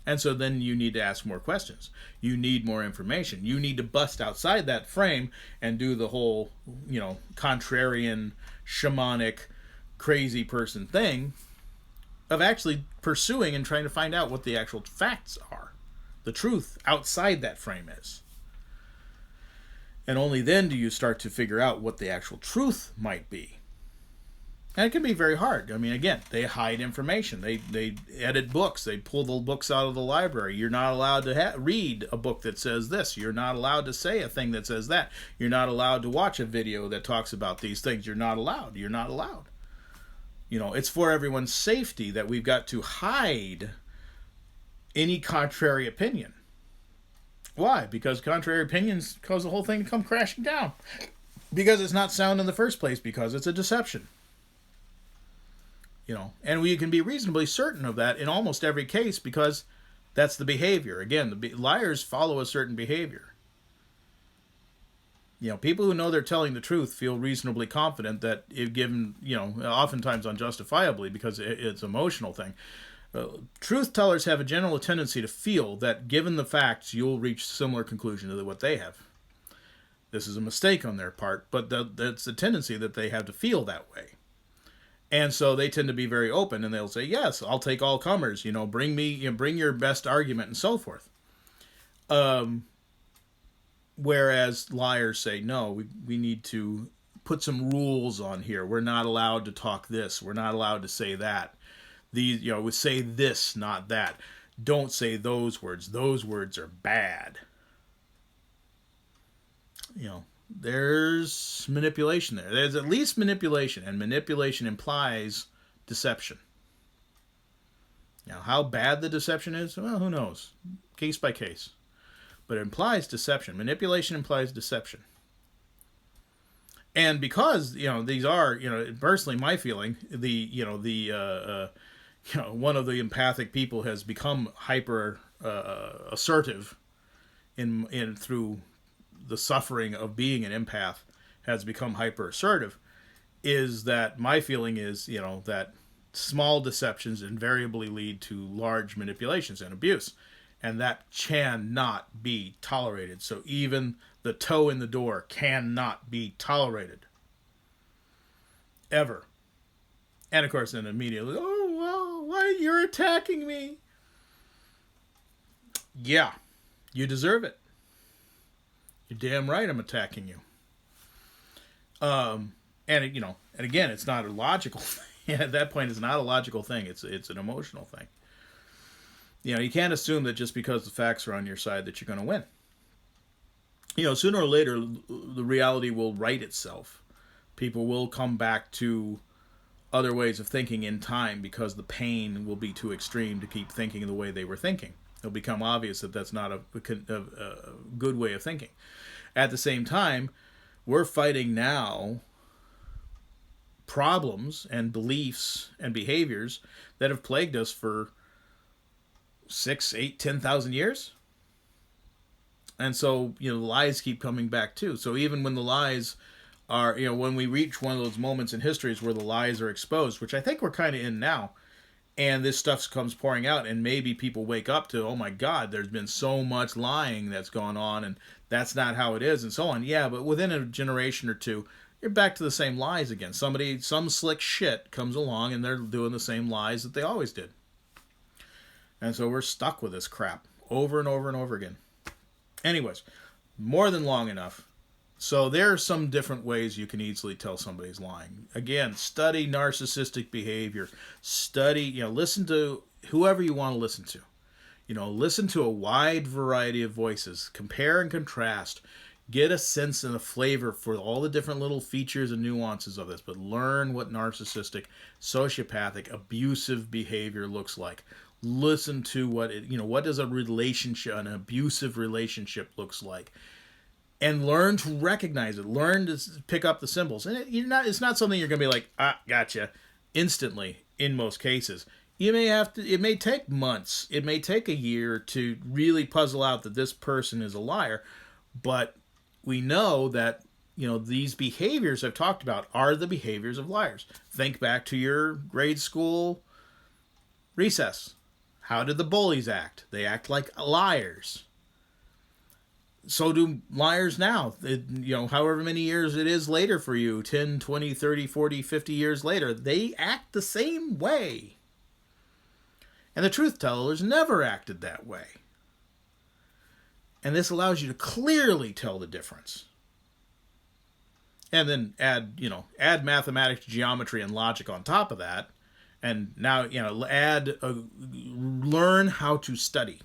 Speaker 1: And so then you need to ask more questions. You need more information. You need to bust outside that frame and do the whole, contrarian, shamanic, crazy person thing of actually pursuing and trying to find out what the actual facts are. The truth outside that frame is. And only then do you start to figure out what the actual truth might be. And it can be very hard. I mean, again, they hide information. They edit books. They pull the books out of the library. You're not allowed to read a book that says this. You're not allowed to say a thing that says that. You're not allowed to watch a video that talks about these things. You're not allowed. You're not allowed. It's for everyone's safety that we've got to hide any contrary opinion. Why? Because contrary opinions cause the whole thing to come crashing down. Because it's not sound in the first place. Because it's a deception. And we can be reasonably certain of that in almost every case because that's the behavior. Again, the liars follow a certain behavior. People who know they're telling the truth feel reasonably confident that if given, oftentimes unjustifiably because it's an emotional thing. Truth tellers have a general tendency to feel that given the facts, you'll reach similar conclusion to what they have. This is a mistake on their part, but that's the tendency that they have to feel that way. And so they tend to be very open, and they'll say, "Yes, I'll take all comers. Bring me, bring your best argument, and so forth." Whereas liars say, "No, we need to put some rules on here. We're not allowed to talk this. We're not allowed to say that. We say this, not that. Don't say those words. Those words are bad." There's manipulation there. There's at least manipulation, and manipulation implies deception. Now, how bad the deception is, well, who knows? Case by case. But it implies deception. Manipulation implies deception. And because, these are, personally my feeling, one of the empathic people has become hyper assertive in through the suffering of being an empath has become hyper assertive, is that my feeling is, that small deceptions invariably lead to large manipulations and abuse. And that cannot be tolerated. So even the toe in the door cannot be tolerated. Ever. And of course then immediately, "Oh, well, why you're attacking me?" Yeah, you deserve it. You're damn right I'm attacking you. And again, it's not a logical thing. At that point, it's not a logical thing. It's an emotional thing. You can't assume that just because the facts are on your side that you're going to win. Sooner or later, the reality will right itself. People will come back to other ways of thinking in time because the pain will be too extreme to keep thinking the way they were thinking. It'll become obvious that that's not a good way of thinking. At the same time, we're fighting now problems and beliefs and behaviors that have plagued us for 6, 8, 10,000 years. And so, the lies keep coming back too. So even when the lies are, when we reach one of those moments in histories where the lies are exposed, which I think we're kind of in now, and this stuff comes pouring out, and maybe people wake up to, oh my God, there's been so much lying that's gone on, and that's not how it is, and so on. Yeah, but within a generation or two, you're back to the same lies again. Some slick shit comes along, and they're doing the same lies that they always did. And so we're stuck with this crap over and over and over again. Anyways, more than long enough. So there are some different ways you can easily tell somebody's lying. Again, study narcissistic behavior. Study, listen to whoever you want to listen to. Listen to a wide variety of voices. Compare and contrast. Get a sense and a flavor for all the different little features and nuances of this. But learn what narcissistic, sociopathic, abusive behavior looks like. Listen to what does an abusive relationship looks like. And learn to recognize it. Learn to pick up the symbols. And it's not something you're going to be like, gotcha, instantly in most cases. It may take months. It may take a year to really puzzle out that this person is a liar. But we know that, these behaviors I've talked about are the behaviors of liars. Think back to your grade school Recess. How did the bullies act? They act like liars. So do liars now. However many years it is later for you, 10, 20, 30, 40, 50 years later, they act the same way. And the truth tellers never acted that way. And this allows you to clearly tell the difference. And then add mathematics, geometry, and logic on top of that. And now, learn how to study.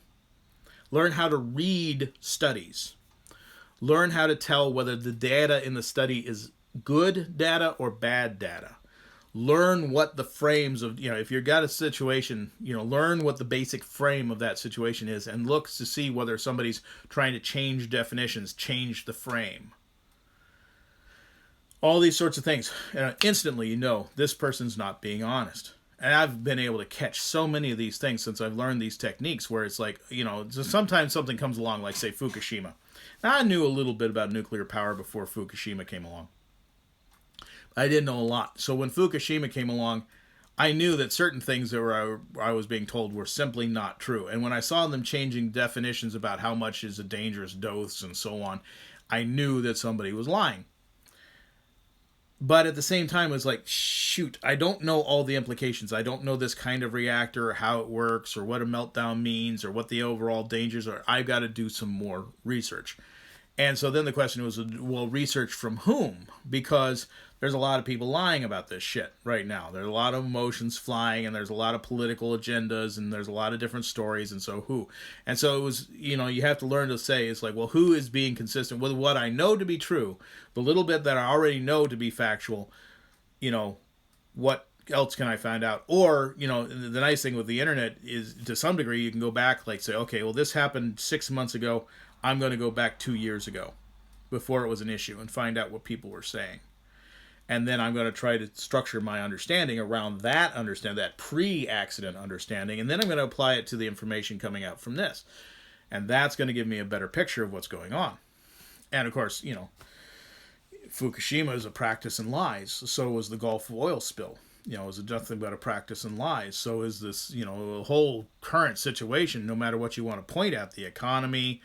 Speaker 1: Learn how to read studies. Learn how to tell whether the data in the study is good data or bad data. Learn what the frames of, if you've got a situation, learn what the basic frame of that situation is and look to see whether somebody's trying to change definitions, change the frame. All these sorts of things. And instantly, this person's not being honest. And I've been able to catch so many of these things since I've learned these techniques where it's like, sometimes something comes along, like, say, Fukushima. Now, I knew a little bit about nuclear power before Fukushima came along. I didn't know a lot. So when Fukushima came along, I knew that certain things that I was being told were simply not true. And when I saw them changing definitions about how much is a dangerous dose and so on, I knew that somebody was lying. But at the same time, it was like, shoot, I don't know all the implications. I don't know this kind of reactor or how it works or what a meltdown means or what the overall dangers are. I've got to do some more research. And so then the question was, well, research from whom? Because there's a lot of people lying about this shit right now. There's a lot of emotions flying, and there's a lot of political agendas, and there's a lot of different stories, and so who? And so it was, you have to learn to say, it's like, well, who is being consistent with what I know to be true, the little bit that I already know to be factual, what else can I find out? Or, the nice thing with the internet is, to some degree, you can go back, like, say, okay, well, this happened 6 months ago. I'm going to go back 2 years ago, before it was an issue, and find out what people were saying. And then I'm going to try to structure my understanding around that pre-accident understanding, and then I'm going to apply it to the information coming out from this. And that's going to give me a better picture of what's going on. And of course, Fukushima is a practice in lies. So was the Gulf oil spill. It was nothing but a practice in lies. So is this, the whole current situation, no matter what you want to point at, the economy,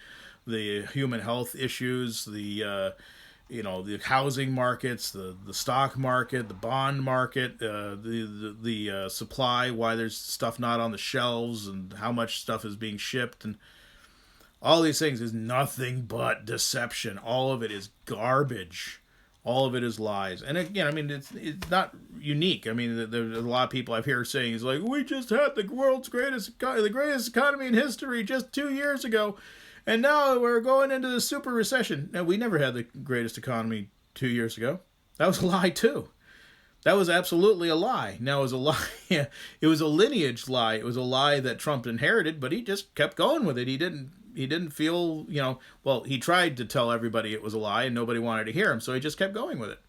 Speaker 1: the human health issues, the housing markets, the stock market, the bond market, the supply, why there's stuff not on the shelves, and how much stuff is being shipped, and all these things is nothing but deception. All of it is garbage. All of it is lies. And again, it's not unique. There's a lot of people I've heard saying, it's like, we just had the world's greatest economy in history just 2 years ago. And now we're going into the super recession. Now, we never had the greatest economy 2 years ago. That was a lie, too. That was absolutely a lie. Now, it was a lie. It was a lineage lie. It was a lie that Trump inherited, but he just kept going with it. He didn't feel, he tried to tell everybody it was a lie, and nobody wanted to hear him, so he just kept going with it.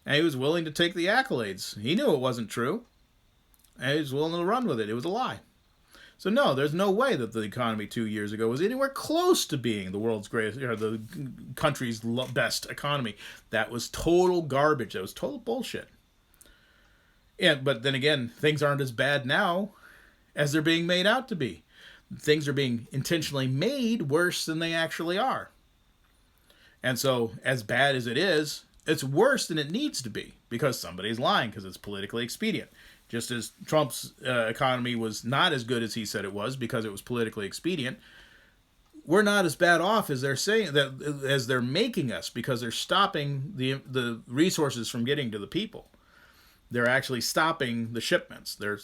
Speaker 1: And he was willing to take the accolades. He knew it wasn't true, and he was willing to run with it. It was a lie. So no, there's no way that the economy 2 years ago was anywhere close to being the world's greatest, the country's best economy. That was total garbage. That was total bullshit. But then again, things aren't as bad now as they're being made out to be. Things are being intentionally made worse than they actually are. And so, as bad as it is, it's worse than it needs to be, because somebody's lying, because it's politically expedient. Just as Trump's economy was not as good as he said it was because it was politically expedient, we're not as bad off as they're saying, that as they're making us, because they're stopping the resources from getting to the people. They're actually stopping the shipments. They're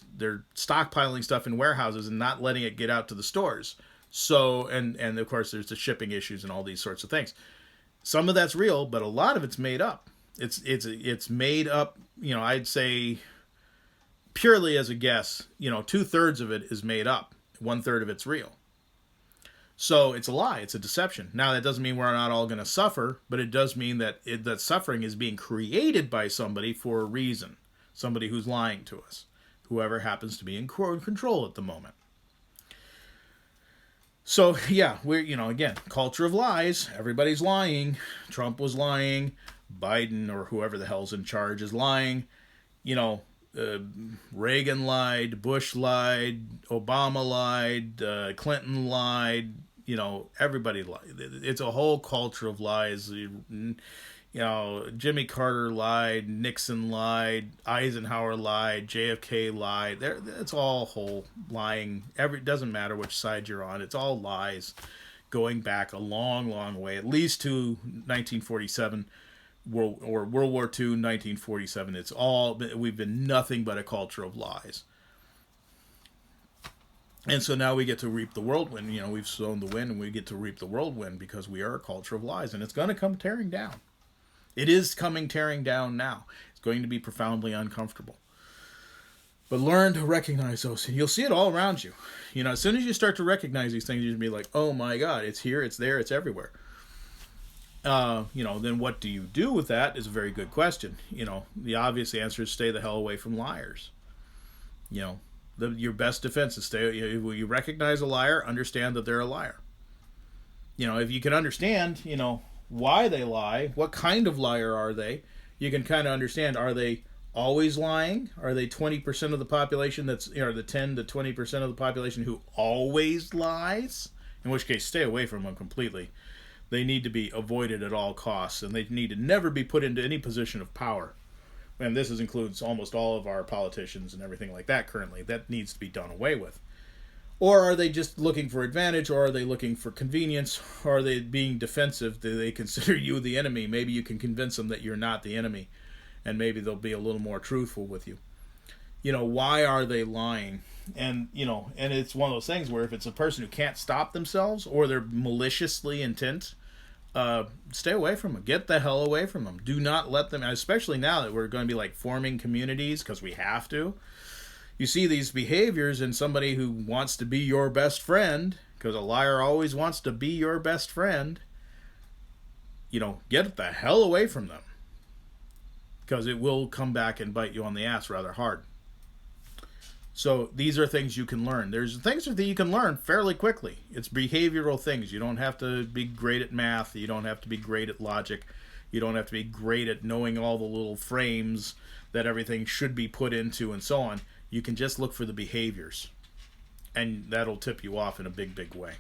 Speaker 1: stockpiling stuff in warehouses and not letting it get out to the stores. So, and of course there's the shipping issues and all these sorts of things. Some of that's real, but a lot of it's made up. It's made up, I'd say, purely as a guess, 2/3 of it is made up. 1/3 of it's real. So it's a lie. It's a deception. Now, that doesn't mean we're not all going to suffer, but it does mean that that suffering is being created by somebody for a reason. Somebody who's lying to us. Whoever happens to be in control at the moment. So, yeah, we're, again, culture of lies. Everybody's lying. Trump was lying. Biden, or whoever the hell's in charge, is lying. Reagan lied, Bush lied, Obama lied, Clinton lied. Everybody lied. It's a whole culture of lies. Jimmy Carter lied, Nixon lied, Eisenhower lied, JFK lied. It's all whole lying. It doesn't matter which side you're on. It's all lies, going back a long, long way, at least to 1947, World War II, 1947. We've been nothing but a culture of lies. And so now we get to reap the whirlwind. We've sown the wind, and we get to reap the whirlwind because we are a culture of lies, and it's going to come tearing down. It is coming tearing down now. It's going to be profoundly uncomfortable. But learn to recognize those, and you'll see it all around you. As soon as you start to recognize these things, you'll be like, oh my God, it's here, it's there, it's everywhere. Then what do you do with that is a very good question. The obvious answer is stay the hell away from liars. Your best defense is you recognize a liar, understand that they're a liar. If you can understand, why they lie, what kind of liar are they, you can kind of understand, are they always lying? Are they 20% of the population the 10 to 20% of the population who always lies? In which case, stay away from them completely. They need to be avoided at all costs, and they need to never be put into any position of power. And this includes almost all of our politicians and everything like that currently. That needs to be done away with. Or are they just looking for advantage, or are they looking for convenience, or are they being defensive? Do they consider you the enemy? Maybe you can convince them that you're not the enemy, and maybe they'll be a little more truthful with you. Why are they lying? And, and it's one of those things where if it's a person who can't stop themselves, or they're maliciously intent, stay away from them. Get the hell away from them. Do not let them, especially now that we're going to be forming communities, because we have to. You see these behaviors in somebody who wants to be your best friend, because a liar always wants to be your best friend. Get the hell away from them, because it will come back and bite you on the ass rather hard. So these are things you can learn. There's things that you can learn fairly quickly. It's behavioral things. You don't have to be great at math. You don't have to be great at logic. You don't have to be great at knowing all the little frames that everything should be put into and so on. You can just look for the behaviors, and that'll tip you off in a big, big way.